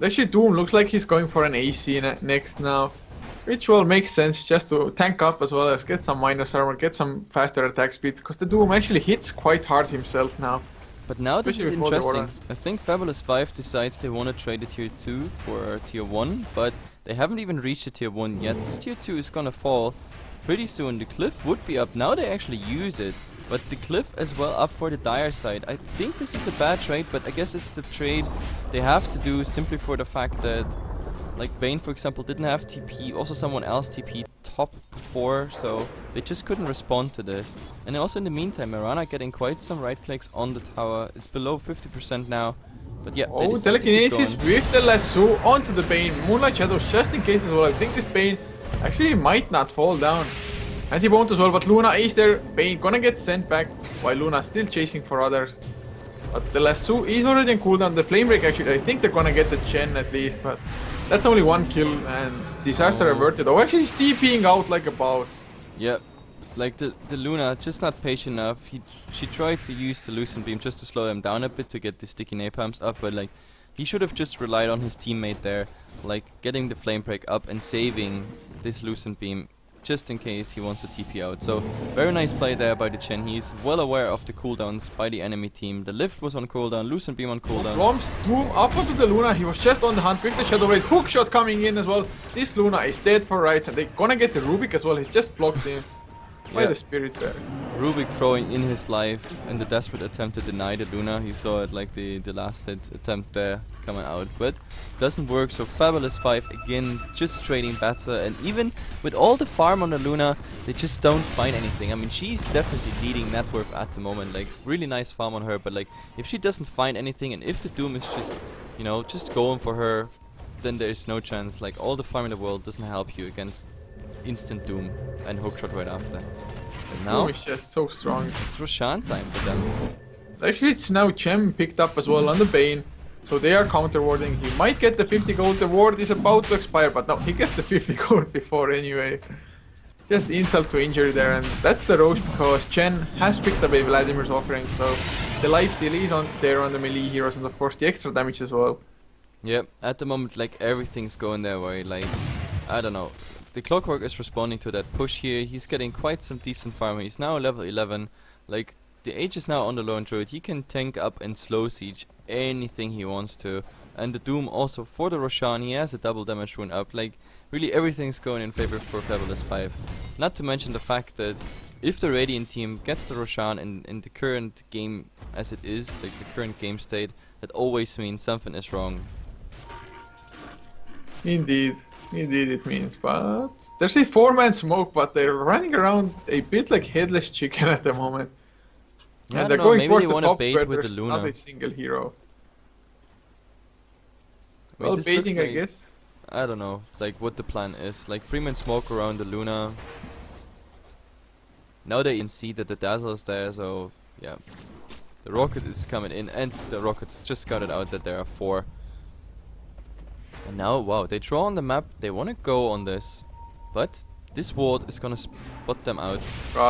Actually, Doom looks like he's going for an AC next now. Which will make sense just to tank up as well as get some minus armor, get some faster attack speed, because the Doom actually hits quite hard himself now. But now this is Especially before the interesting. Warlocks. I think FAB5 decides they want to trade a tier 2 for tier 1, but they haven't even reached the tier 1 yet. This tier 2 is gonna fall pretty soon. The cliff would be up. Now they actually use it, but the cliff as well up for the dire side. I think this is a bad trade, but I guess it's the trade they have to do simply for the fact that, like Bane for example, didn't have TP, also someone else TP top before, so they just couldn't respond to this. And also in the meantime, Mirana getting quite some right clicks on the tower. It's below 50% now, but yeah, they Oh, decide to keep telekinesis going. with the lasso onto the Bane. Moonlight Shadows just in case as well. I think this Bane actually might not fall down. And he won't as well, but Luna is there. Bane gonna get sent back while Luna still chasing for others. But the lasso is already on cooldown. The flame break actually, I think they're gonna get the Chen at least, but that's only one kill and disaster averted. Oh, actually he's TPing out like a boss. Yep. Like the Luna, just not patient enough. She tried to use the Lucent Beam just to slow him down a bit to get the sticky napalms up, but like he should have just relied on his teammate there, like getting the flame break up and saving this Lucent Beam just in case he wants to TP out. So very nice play there by the Chen. He's well aware of the cooldowns by the enemy team. The lift was on cooldown, Lucent Beam on cooldown. Blom's Doom up onto the Luna. He was just on the hunt with the Shadow Blade. Hook shot coming in as well. This Luna is dead for rights, and they're gonna get the Rubik as well. He's just blocked in by Yeah. the Spirit Bear. Rubik throwing in his life in the desperate attempt to deny the Luna. You saw it like the last hit attempt there coming out, but doesn't work. So FAB5 again just trading better, and even with all the farm on the Luna, they just don't find anything. I mean, she's definitely leading net worth at the moment, like really nice farm on her, but like if she doesn't find anything and if the Doom is just, you know, just going for her, then there's no chance. Like all the farm in the world doesn't help you against instant Doom and hookshot right after. And now Doom is just so strong. it's Roshan time for them. Actually, it's now Chem picked up as well on the Bane. So they are counter warding. He might get the 50 gold. The ward is about to expire, but no, he gets the 50 gold before anyway. Just insult to injury there, and that's the Roche because Chen has picked up a Vladimir's offering, so the lifesteal is on there on the melee heroes, and of course the extra damage as well. Yep, at the moment like everything's going their way. Like I don't know. The Clockwork is responding to that push here. He's getting quite some decent farm. He's now level 11. Like the H is now on the Lone Druid. He can tank up and slow siege anything he wants to. and the Doom also for the Roshan. He has a double damage rune up. Like, really everything's going in favor for Fabulous 5. Not to mention the fact that if the Radiant team gets the Roshan in the current game as it is, like the current game state, that always means something is wrong. Indeed. Indeed it means, but there's a 4-man smoke, but they're running around a bit like headless chicken at the moment. Yeah, and they're know, going maybe towards they the wanna top bait where with there's the Luna. not a single hero. Wait, Well, this baiting, looks I like- guess. I don't know, like what the plan is. Like 3-man smoke around the Luna. Now they can see that the Dazzle is there, so yeah. The rocket is coming in, and the rockets just got it out that there are 4. And now, wow, they draw on the map, they want to go on this. But this ward is gonna spot them out.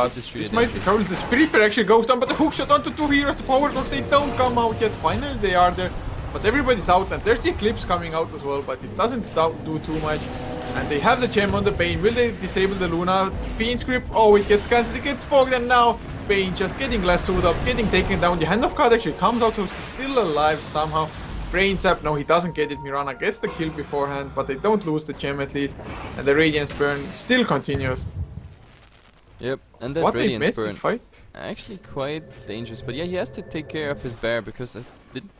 This is really This might be dangerous. trouble. The Spirit Bear actually goes down, but the hookshot onto 2 heroes. The power dogs, they don't come out yet. Finally they are there. But everybody's out, and there's the Eclipse coming out as well, but it doesn't do too much. And they have the gem on the Bane. Will they disable the Luna? Fiend's Grip, oh, it gets cancelled, it gets fogged, and now Bane just getting lassoed up, getting taken down. The Hand of God actually comes out, so he's still alive somehow. Brain Zap, no, he doesn't get it. Mirana gets the kill beforehand, but they don't lose the gem at least. And the Radiance Burn still continues. Yep, and that What a Radiance messy burn. fight. Actually quite dangerous, but yeah, he has to take care of his bear because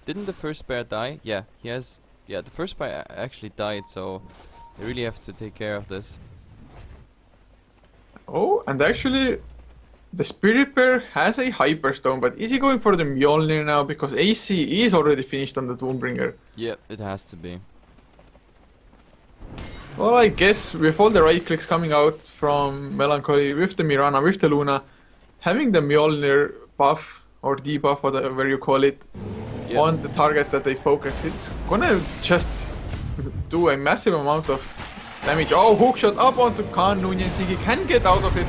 didn't the first bear die? Yeah, he has. Yeah, the first bear actually died, so they really have to take care of this. Oh, and actually, the Spirit Bear has a Hyperstone, but is he going for the Mjolnir now? Because AC is already finished on the Doombringer. Yep, it has to be. Well, I guess with all the right clicks coming out from Melancholy, with the Mirana, with the Luna, having the Mjolnir buff, or debuff, whatever you call it, Yep. on the target that they focus, it's gonna just do a massive amount of damage. Oh, hookshot up onto Khan Nunez. He can get out of it.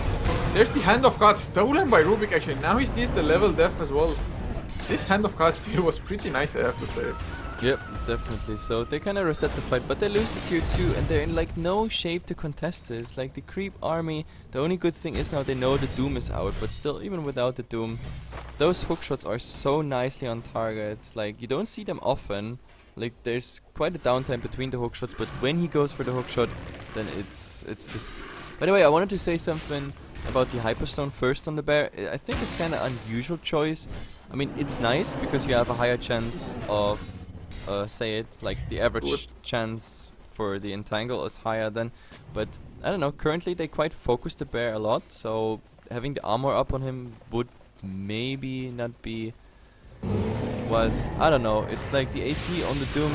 There's the Hand of God stolen by Rubik actually. Now he sees the level death as well. This Hand of God steal was pretty nice, I have to say. Yep, definitely. So they kind of reset the fight, but they lose the tier 2 and they're in like no shape to contest this. Like the creep army, the only good thing is now they know the Doom is out, but still, even without the Doom, those hookshots are so nicely on target. Like you don't see them often. Like there's quite a downtime between the hookshots, but when he goes for the hookshot, then it's just. By the way, I wanted to say something about the Hyperstone first on the bear. I think it's kind of unusual choice. I mean, it's nice because you have a higher chance of, say it, like the average chance for the entangle is higher than, but I don't know, currently they quite focus the bear a lot, so having the armor up on him would maybe not be what, I don't know, it's like the AC on the Doom,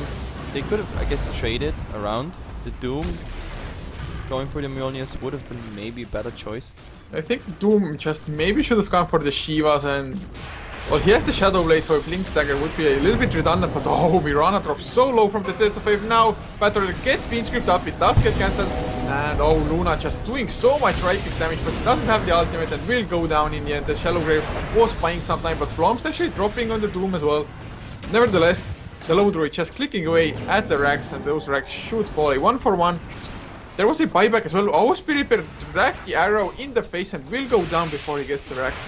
they could have, I guess, traded around the Doom. Going for the Mjolnirs would have been maybe a better choice. I think Doom just maybe should have gone for the Shivas and... Well, he has the Shadow Blade, so a Blink Dagger would be a little bit redundant, but oh, Mirana drops so low from the SFZ. Now, Battle gets Fiend Script up, it does get cancelled, and oh, Luna just doing so much right click damage, but he doesn't have the ultimate and will go down in the end. The Shallow Grave was buying some time, but Blomst actually dropping on the Doom as well. Nevertheless, the Lone Druid just clicking away at the racks, and those racks should fall a 1-for-1. There was a buyback as well. Oh, Spirit Bear drags the arrow in the face and will go down before he gets the racks.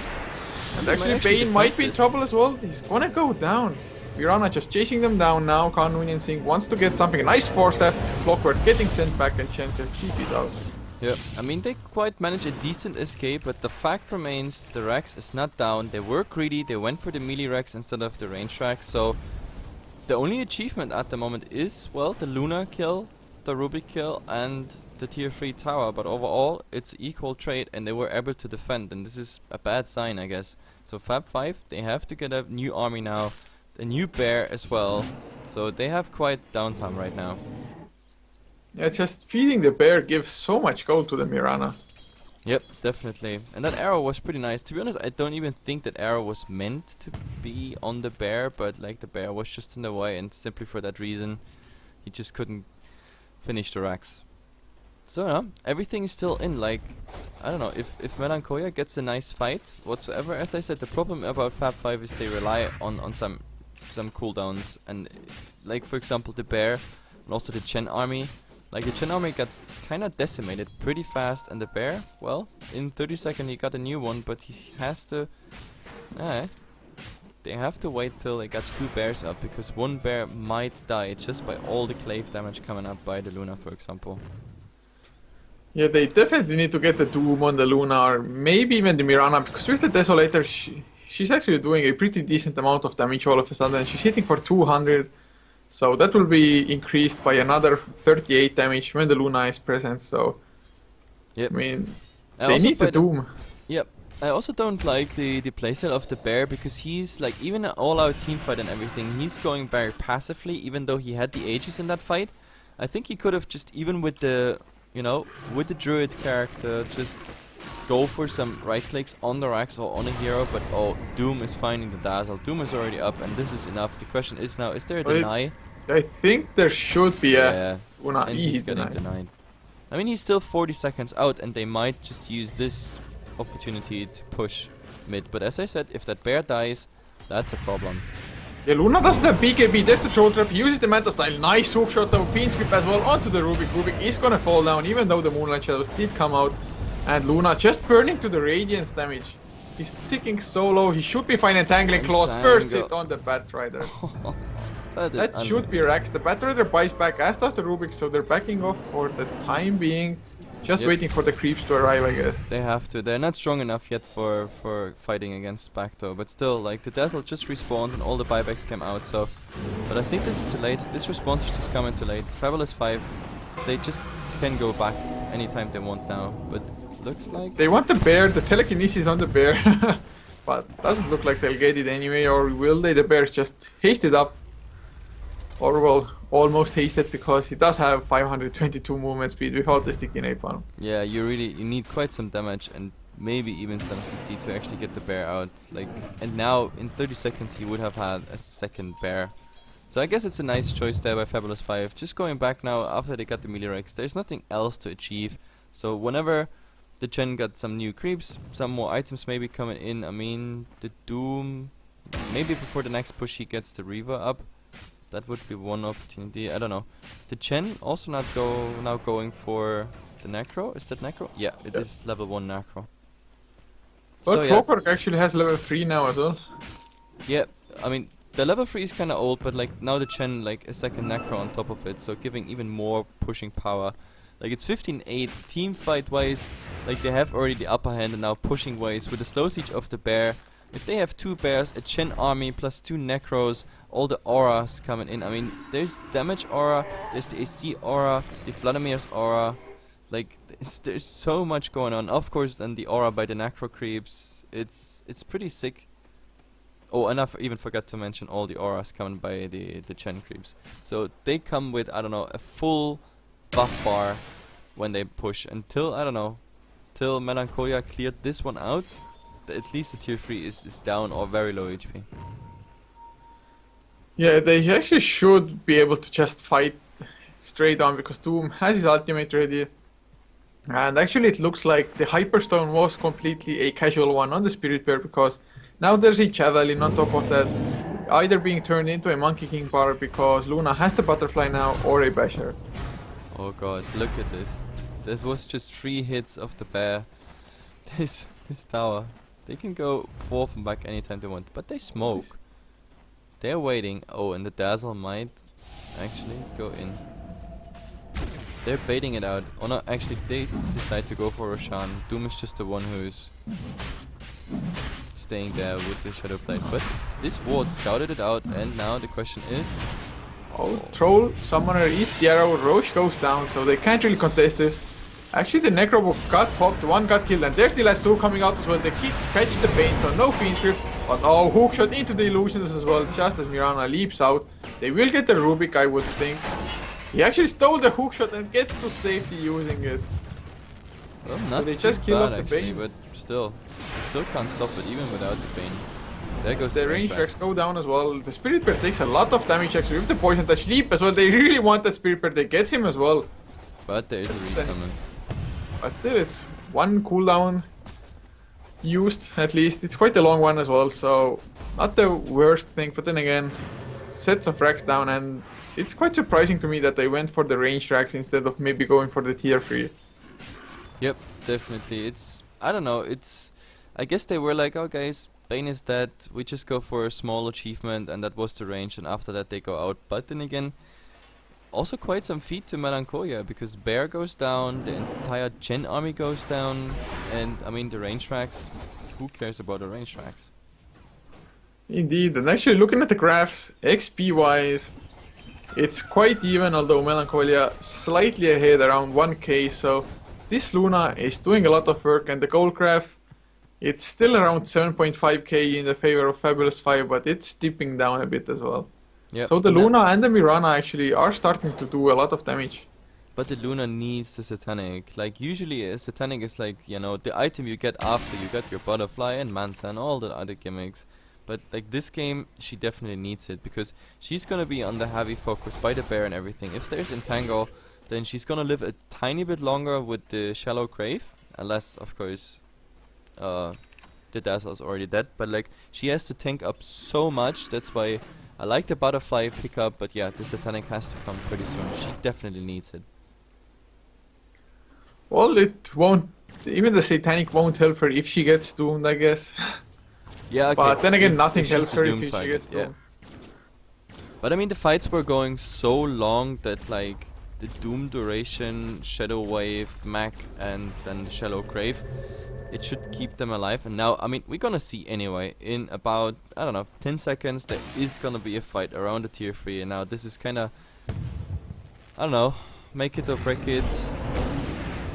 And actually, Bane might be in trouble as well. He's gonna go down. Mirana just chasing them down now. Khan Noonien Singh wants to get something. A nice 4-step. Clockwork getting sent back and Chen just TP'd out. Yeah, I mean they quite managed a decent escape, but the fact remains the Rex is not down. They were greedy, they went for the melee Rex instead of the range Rex, so the only achievement at the moment is, well, the Luna kill, the Rubik kill, and the tier 3 tower, but overall it's equal trade and they were able to defend, and this is a bad sign, I guess. So FAB5, they have to get a new army now, a new bear as well, so they have quite downtime right now. Yeah, just feeding the bear gives so much gold to the Mirana. Yep, definitely. And that arrow was pretty nice. To be honest, I don't even think that arrow was meant to be on the bear, but like the bear was just in the way, and simply for that reason, he just couldn't finish the racks. So yeah, everything is still in. Like, I don't know, if Melancholia gets a nice fight whatsoever, as I said, the problem about FAB5 is they rely on some cooldowns, and like for example the bear and also the Chen army. Like the Chen army got kinda decimated pretty fast, and the bear, well, in 30 seconds he got a new one, but he has to they have to wait till they got 2 bears up, because one bear might die just by all the clave damage coming up by the Luna, for example. Yeah, they definitely need to get the Doom on the Luna, or maybe even the Mirana, because with the Desolator, she's actually doing a pretty decent amount of damage all of a sudden. She's hitting for 200, so that will be increased by another 38 damage when the Luna is present, so... Yep. I mean, they need the Doom. Yep. I also don't like the playstyle of the bear, because he's like, even an all-out team fight and everything, he's going very passively, even though he had the Aegis in that fight. I think he could have just, even with the, you know, with the druid character, just go for some right clicks on the racks or on a hero, but oh, Doom is finding the Dazzle. Doom is already up, and this is enough. The question is now, is there a deny? I think there should be a and he's getting denied. I mean, he's still 40 seconds out, and they might just use this opportunity to push mid. But as I said, if that bear dies, that's a problem. Yeah, Luna doesn't have BKB, there's the troll trap, he uses the Manta style, nice hook shot though, Fiend's Grip as well onto the Rubik. Rubik is gonna fall down even though the Moonlight Shadows did come out. And Luna just burning to the Radiance damage. He's ticking so low, he should be fine. Entangling Claws, first hit on the Batrider. That should be Rax. The Batrider buys back, as does the Rubik, so they're backing off for the time being. Just waiting for the creeps to arrive, I guess. They have to. They're not strong enough yet for fighting against Spectre, but still, like, the Dazzle just respawns and all the buybacks came out, so... But I think this is too late. This response is just coming too late. FAB5, they just can go back anytime they want now, but it looks like... They want the bear, the telekinesis on the bear, but doesn't look like they'll get it anyway, or will they? The bear's just hasted up. Or well, almost hasted, because he does have 522 movement speed without the sticky napalm. Yeah, you need quite some damage and maybe even some CC to actually get the bear out. Like, and now in 30 seconds he would have had a second bear. So I guess it's a nice choice there by FAB5. Just going back now after they got the melee Rex, there's nothing else to achieve. So whenever the Chen got some new creeps, some more items maybe coming in. I mean, the Doom, maybe before the next push he gets the Reaver up. That would be one opportunity. I don't know. The Chen also now going for the Necro. Is that Necro? Yeah, it is level 1 Necro. But Clockwork actually has level 3 now as well. Yeah, I mean, the level 3 is kind of old, but like now the Chen, like a second Necro on top of it, so giving even more pushing power. Like, it's 15-8 team fight wise. Like, they have already the upper hand and now pushing wise with the slow siege of the bear. If they have 2 bears, a Chen army plus 2 Necros, all the auras coming in. I mean, there's damage aura, there's the AC aura, the Vladimir's aura. Like, there's so much going on. Of course, then the aura by the Necro creeps. It's pretty sick. Oh, and I even forgot to mention all the auras coming by the Chen creeps. So they come with, I don't know, a full buff bar when they push until, I don't know, till Melancholia cleared this one out. At least the tier 3 is down or very low HP. Yeah, they actually should be able to just fight straight on, because Doom has his ultimate ready. And actually it looks like the Hyperstone was completely a casual one on the Spirit Bear, because now there's a Javelin on top of that, either being turned into a Monkey King bar because Luna has the Butterfly now, or a Basher. Oh god, look at this. This was just 3 hits of the bear. This tower. They can go forth and back anytime they want, but they smoke. They're waiting. Oh, and the Dazzle might actually go in. They're baiting it out. Oh no, actually they decide to go for Roshan. Doom is just the one who's staying there with the Shadow Blade. But this ward scouted it out, and now the question is... Oh, Troll, Summoner eats the arrow, Roche goes down, so they can't really contest this. Actually, the Necrobo got popped, one got killed, and there's the lasso coming out as well. They keep catching the Bane, so no Fiend's Grip. But oh, hookshot into the illusions as well, just as Mirana leaps out. They will get the Rubik, I would think. He actually stole the hookshot and gets to safety using it. Well, not so they just kill off the actually, Bane, but still, they still can't stop it even without the Bane. There goes the range tracks go down as well. The Spirit Bear takes a lot of damage actually with the Poison Touch Leap as well. They really want that Spirit Bear, they get him as well. But there is a resummon. But still, it's one cooldown used at least. It's quite a long one as well, so not the worst thing. But then again, sets of racks down, and it's quite surprising to me that they went for the range racks instead of maybe going for the tier 3. Yep, definitely. It's, I don't know, it's, I guess they were like, oh guys, Bane is dead, we just go for a small achievement, and that was the range, and after that they go out. But then again, also quite some feat to Melancholia, because Bear goes down, the entire Gen army goes down, and I mean the range tracks, who cares about the range tracks? Indeed, and actually looking at the graphs, XP wise, it's quite even, although Melancholia slightly ahead, around 1k, so this Luna is doing a lot of work, and the gold graph, it's still around 7.5k in the favor of Fabulous 5, but it's dipping down a bit as well. Yep. So the Luna and the Mirana actually are starting to do a lot of damage. But the Luna needs the Satanic. Like, usually a Satanic is like, you know, the item you get after you got your Butterfly and Manta and all the other gimmicks. But like this game, she definitely needs it, because she's gonna be on the heavy focus by the Bear and everything. If there's Entangle, then she's gonna live a tiny bit longer with the Shallow Grave, unless of course the Dazzle's already dead. But like, she has to tank up so much, that's why I like the Butterfly pickup. But yeah, the Satanic has to come pretty soon. She definitely needs it. Well, it won't, even the Satanic won't help her if she gets doomed, I guess. Yeah, okay. But then again, nothing it's helps just a her doom if she target, gets yeah. doomed. But I mean, the fights were going so long that like the Doom duration, Shadow Wave, Mac, and then the Shallow Grave, it should keep them alive. And now, I mean, we're gonna see anyway, in about, I don't know, 10 seconds, there is gonna be a fight around the tier 3. And now this is kinda, I don't know, make it or break it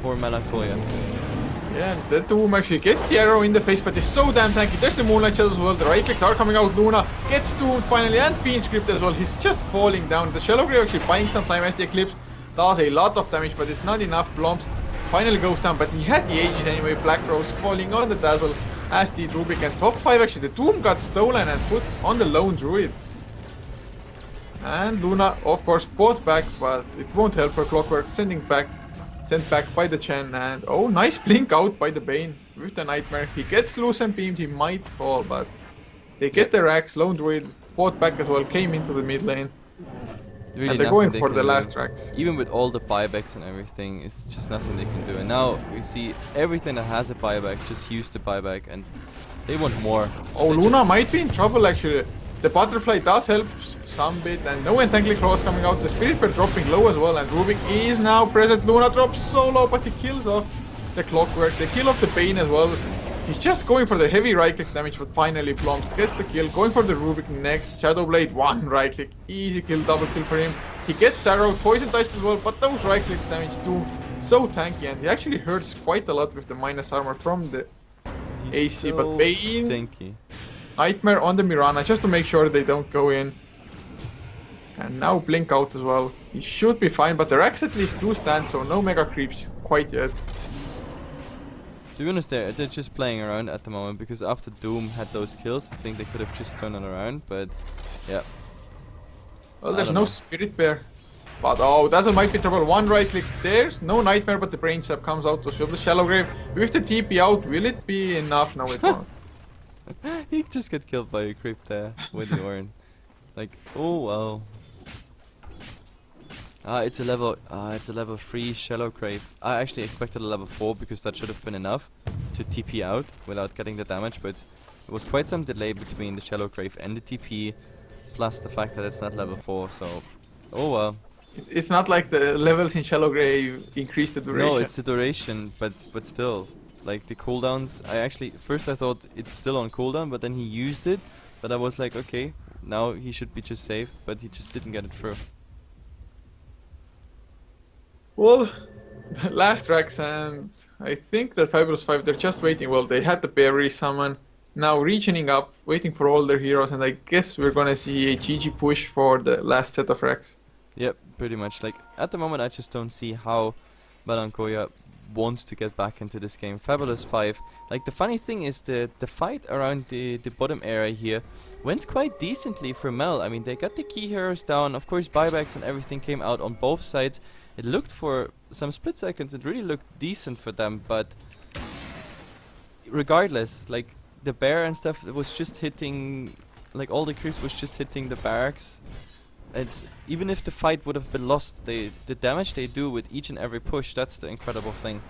for Melancholia. Yeah, the Doom actually gets the arrow in the face, but it's so damn tanky. There's the Moonlight Shadows as well. The right clicks are coming out. Luna gets doomed finally, and Fiend Script as well. He's just falling down. The Shallow Grave actually buying some time as the Eclipse does a lot of damage, but it's not enough. Blomst finally goes down, but he had the Aegis anyway. Black Rose falling on the Dazzle as the Rubik, and top 5 actually. The Doom got stolen and put on the lone Druid. And Luna, of course, bought back, but it won't help her. Clockwork sent back by the Chen, and oh, nice blink out by the Bane with the Nightmare. He gets loose and beamed, he might fall, but they get the racks. Lone Druid bought back as well, came into the mid lane. Really And they're going for the last racks. Even with all the buybacks and everything, it's just nothing they can do. And now we see everything that has a buyback, just use the buyback, and they want more. Oh, They Luna might be in trouble actually. The Butterfly does help some bit, and no Entangling Claws coming out. The Spirit Bird dropping low as well, and Rubik is now present. Luna drops so low, but he kills off the Clockwork. They kill off the Bane as well. He's just going for the heavy right click damage, but finally Blomst gets the kill. Going for the Rubik next. Shadowblade, one right click. Easy kill, double kill for him. He gets Arrow, Poison touched as well, but those right click damage too so tanky, and he actually hurts quite a lot with the minus armor from the AC, so but Bane... tanky. Nightmare on the Mirana just to make sure they don't go in. And now Blink out as well. He should be fine, but the racks at least do stand, so no mega creeps quite yet. To be honest, they're just playing around at the moment, because after Doom had those kills, I think they could have just turned it around, but yeah. Well, there's no Spirit Bear. But oh, Dazzle might be in trouble. One right click. There's no Nightmare, but the Brain Sap comes out to show the Shallow Grave. With the TP out, will it be enough? No, it won't. He just got killed by a creep there with the Orin. Like, oh well. It's a level 3 Shallow Grave. I actually expected a level 4 because that should have been enough to TP out without getting the damage, but there was quite some delay between the Shallow Grave and the TP, plus the fact that it's not level 4, so oh well. It's not like the levels in Shallow Grave increase the duration. No, it's the duration, but still. Like the cooldowns, first I thought it's still on cooldown, but then he used it, but I was like, okay, now he should be just safe, but he just didn't get it through. Well, the last racks, and I think that Fabulous 5, they're just waiting. Well, they had the bear resummon, now regioning up, waiting for all their heroes, and I guess we're gonna see a GG push for the last set of racks. Yep, pretty much. Like, at the moment I just don't see how Melancholia wants to get back into this game. Fabulous 5. Like, the funny thing is the fight around the bottom area here went quite decently for Mel. I mean, they got the key heroes down. Of course, buybacks and everything came out on both sides. It looked for some split seconds, it really looked decent for them, but regardless, like, the bear and stuff, it was just hitting, like, all the creeps was just hitting the barracks. And even if the fight would have been lost, the damage they do with each and every push, that's the incredible thing.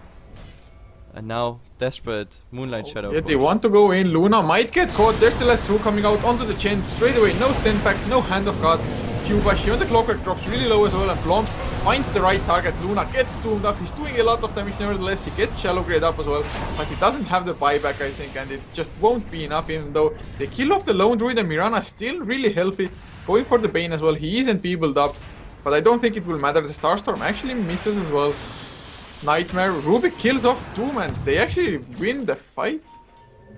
And now, desperate, Moonlight Shadow Yeah, push. they want to go in. Luna might get caught. There's the last two coming out onto the chin straight away. No Syntax, no Hand of God. Cuba, she on the clockwork drops really low as well, and Blom finds the right target. Luna gets doomed up. He's doing a lot of damage nevertheless. He gets shallow grade up as well, but he doesn't have the buyback, I think, and it just won't be enough, even though they kill off the lone druid and Mirana still really healthy. Going for the Bane as well. He isn't peopled up, but I don't think it will matter. The Starstorm actually misses as well. Nightmare. Rubik kills off Doom and they actually win the fight.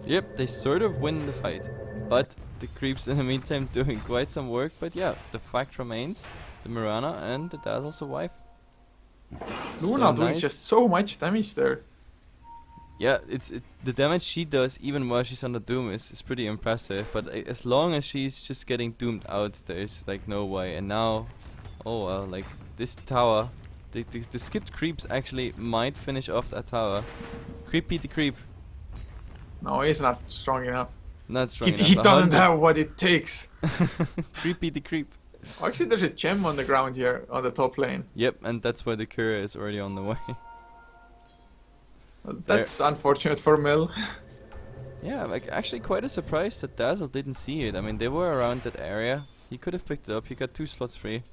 Yep, they sort of win the fight. But the creeps in the meantime doing quite some work. But yeah, the fact remains, the Mirana and the Dazzle survive. Luna So doing nice. just so much damage there. Yeah, the damage she does even while she's on the Doom is pretty impressive. But as long as she's just getting doomed out, there's like no way. And now, oh well, like this tower, the skipped creeps actually might finish off that tower. Creep beat the creep. No, he's not strong enough. Not strong enough. He doesn't 100. have what it takes. Creep beat the creep. Actually, there's a gem on the ground here on the top lane. Yep, and that's why the courier is already on the way. That's unfortunate for Mel. Yeah, like actually quite a surprise that Dazzle didn't see it. I mean, they were around that area. He could have picked it up. He got 2 slots free.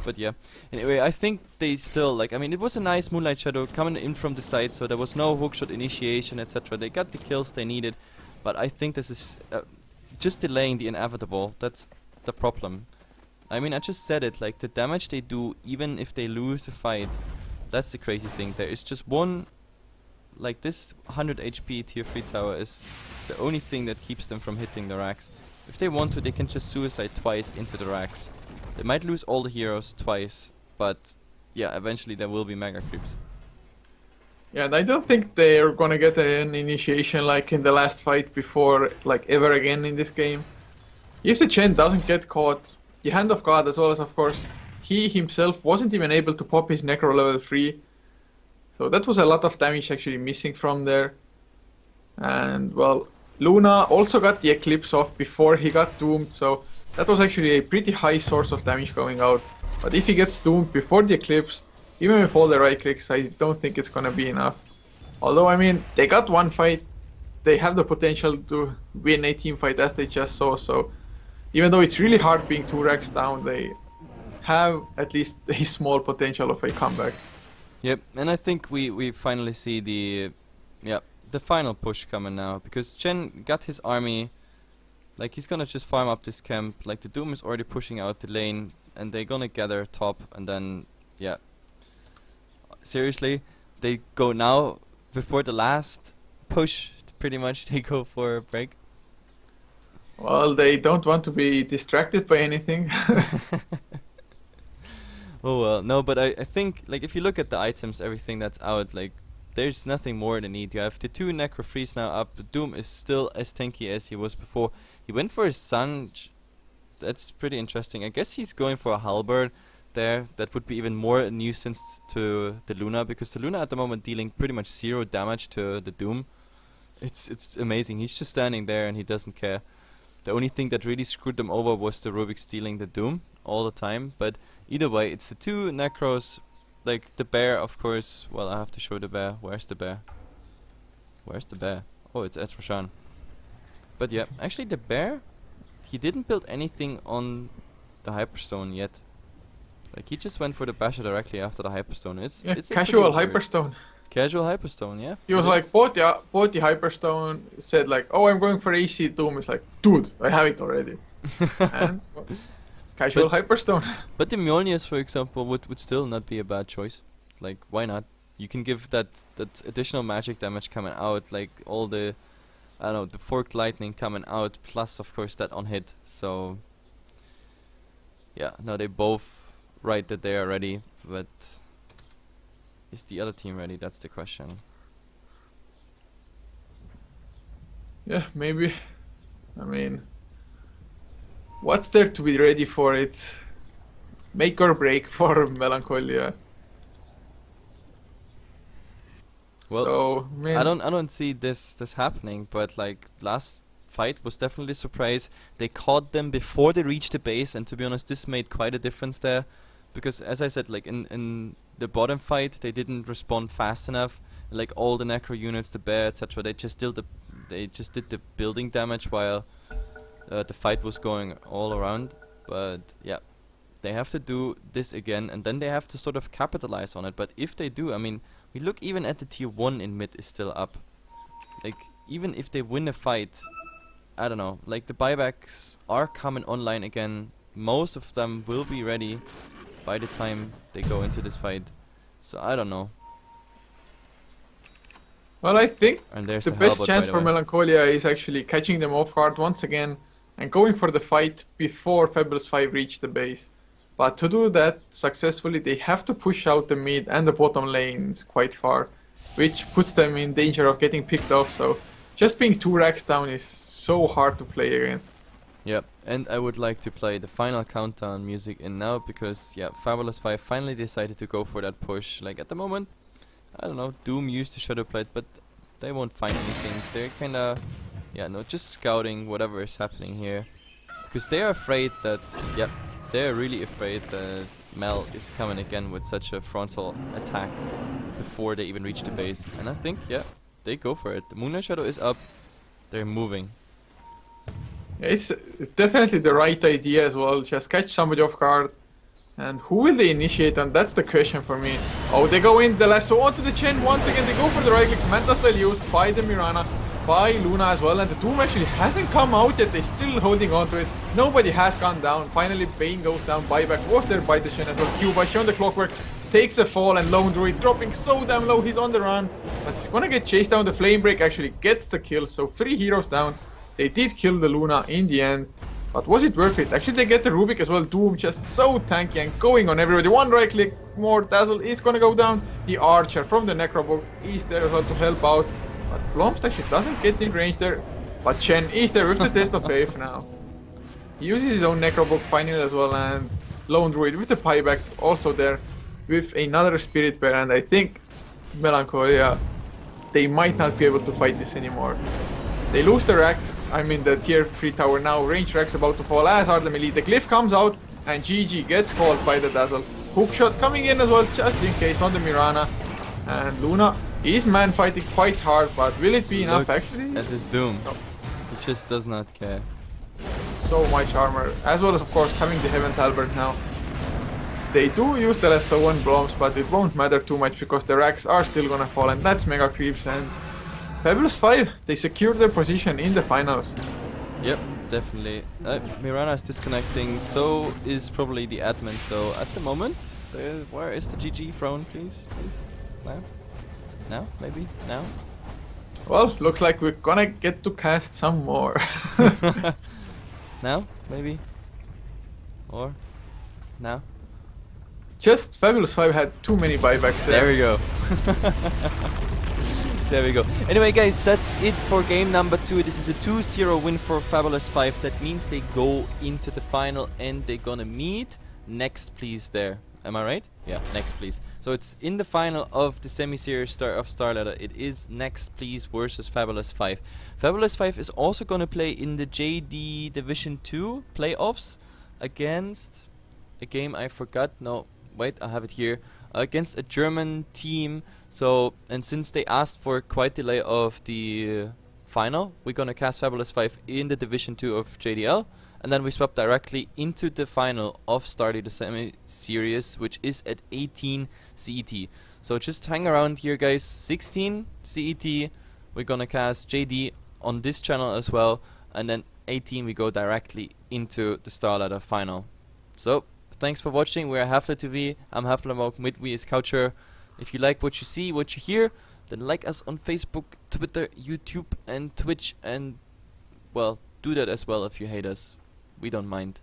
But yeah. Anyway, I think they still, like, I mean, it was a nice Moonlight Shadow coming in from the side, so there was no hookshot initiation, etc. They got the kills they needed. But I think this is just delaying the inevitable. That's the problem. I mean, I just said it, like, the damage they do, even if they lose the fight, that's the crazy thing. There is just one, like, this 100 HP tier 3 tower is the only thing that keeps them from hitting the racks. If they want to, they can just suicide twice into the racks. They might lose all the heroes twice, but yeah, eventually there will be mega creeps. Yeah, and I don't think they're gonna get an initiation like in the last fight before, like, ever again in this game. If the Chen doesn't get caught, the Hand of God as well as, of course, he himself wasn't even able to pop his Necro level 3. So that was a lot of damage actually missing from there. And, well, Luna also got the Eclipse off before he got doomed, so that was actually a pretty high source of damage going out. But if he gets doomed before the Eclipse, even with all the right clicks, I don't think it's gonna be enough. Although, I mean, they got one fight, they have the potential to win a team fight as they just saw, so even though it's really hard being 2 racks down, they have at least a small potential of a comeback. Yep, and I think we finally see the final push coming now, because Chen got his army, like he's gonna just farm up this camp, like the Doom is already pushing out the lane, and they're gonna gather top, and then, yeah. Seriously, they go now, before the last push, pretty much, they go for a break. Well, they don't want to be distracted by anything. Oh well, no, but I think, like, if you look at the items, everything that's out, like, there's nothing more they need. You have the 2 Necro Freeze now up, the Doom is still as tanky as he was before. He went for his Sun, that's pretty interesting. I guess he's going for a Halberd there, that would be even more a nuisance to the Luna, because the Luna at the moment dealing pretty much 0 damage to the Doom. It's amazing, he's just standing there and he doesn't care. The only thing that really screwed them over was the Rubik stealing the Doom all the time, but either way, it's the 2 Necros, like the bear, of course. Well, I have to show the bear. Where's the bear? Where's the bear? Oh, it's Roshan. But yeah, actually the bear, he didn't build anything on the Hyperstone yet. Like, he just went for the Basher directly after the Hyperstone. It's a Casual pretty weird. Hyperstone. Casual Hyperstone, yeah. He was it like, is. bought the Hyperstone, said like, oh, I'm going for AC Doom. It's like, dude, I have it already. And well, casual Hyperstone. But the Mjolnirs, for example, would still not be a bad choice. Like, why not? You can give that additional magic damage coming out, like all the, I don't know, the forked lightning coming out, plus of course that on hit. So yeah, no, they both right that they are ready, but is the other team ready? That's the question. Yeah, maybe. I mean, what's there to be ready for? It's make or break for Melancholia. Well, So, I mean, I don't see this happening, but like last fight was definitely a surprise. They caught them before they reached the base, and to be honest, this made quite a difference there, because as I said, like in the bottom fight, they didn't respond fast enough. Like all the necro units, the bear, etc. They just did the building damage while the fight was going all around. But yeah, they have to do this again, and then they have to sort of capitalize on it. But if they do, I mean, we look even at the tier 1 in mid is still up. Like, even if they win a fight, I don't know, like the buybacks are coming online again. Most of them will be ready by the time they go into this fight. So I don't know. Well, I think And there's the the best Hellbot, chance by the for way. Melancholia is actually catching them off guard once again and going for the fight before FAB5 reach the base. But to do that successfully, they have to push out the mid and the bottom lanes quite far, which puts them in danger of getting picked off. So just being 2 racks down is so hard to play against. Yep, and I would like to play the final countdown music in now because, yeah, FAB5 finally decided to go for that push. Like, at the moment, I don't know, Doom used the Shadow Plate, but they won't find anything. They're kinda, yeah, no, just scouting whatever is happening here. Because they are afraid that, yep, they're really afraid that Mel is coming again with such a frontal attack before they even reach the base. And I think, yeah, they go for it. The Moonlight Shadow is up, they're moving. Yeah, it's definitely the right idea as well. Just catch somebody off guard. And who will they initiate on? That's the question for me. Oh, they go in the lasso onto the Chen once again. They go for the right clicks. Manta still used by the Mirana, by Luna as well. And the Doom actually hasn't come out yet. They're still holding on to it. Nobody has gone down. Finally, Bane goes down. Buyback was there by the Chen as well. Cuba shown the clockwork. Takes a fall and Lone Druid dropping so damn low. He's on the run. But he's gonna get chased down. The Flame Break actually gets the kill. So 3 heroes down. They did kill the Luna in the end. But was it worth it? Actually, they get the Rubik as well. Doom just so tanky and going on everybody. One right click more. Dazzle is gonna go down. The Archer from the Necrobook is there as well to help out. But Blomst actually doesn't get in range there. But Chen is there with the Test of Faith now. He uses his own Necrobook finally as well. And Lone Druid with the Pieback also there with another Spirit Bear. And I think Melancholia, they might not be able to fight this anymore. They lose the racks, I mean the tier 3 tower now, range racks about to fall as are the melee. The Glyph comes out and GG gets called by the Dazzle. Hookshot coming in as well just in case on the Mirana. And Luna is man fighting quite hard, but will it be enough Look actually? at this Doom. No. He just does not care. So much armor, as well as of course having the Heaven's Halberd now. They do use the Lasso 1 Bloms, but it won't matter too much because the racks are still gonna fall and that's Mega Creeps. And FAB5, they secured their position in the finals. Yep, definitely. Mirana is disconnecting, so is probably the admin. So at the moment, where is the GG throne, please? Please? Now? Now? Maybe? Now? Well, looks like we're gonna get to cast some more. Now? Maybe? Or? Now? Just FAB5 had too many buybacks there. There we go. There we go. Anyway, guys, that's it for game number 2. This is a 2-0 win for FAB5. That means they go into the final and they're gonna meet Next Please there. Am I right? Yeah, Next Please. So it's in the final of the semi-series of Starladder. It is Next Please versus FAB5. FAB5 is also gonna play in the JD Division 2 playoffs against a game I forgot. No, wait, I have it here. Against a German team. So, and since they asked for quite delay of the final, we're gonna cast FAB5 in the Division 2 of JDL, and then we swap directly into the final of Stardew the semi-series, which is at 18 CET. So just hang around here, guys. 16 CET, we're gonna cast JD on this channel as well, and then 18 we go directly into the Starladder final. So, thanks for watching. We're Hefla TV. I'm Heflamoke. With me is couchor. If you like what you see, what you hear, then like us on Facebook, Twitter, YouTube, and Twitch. And, well, do that as well if you hate us. We don't mind.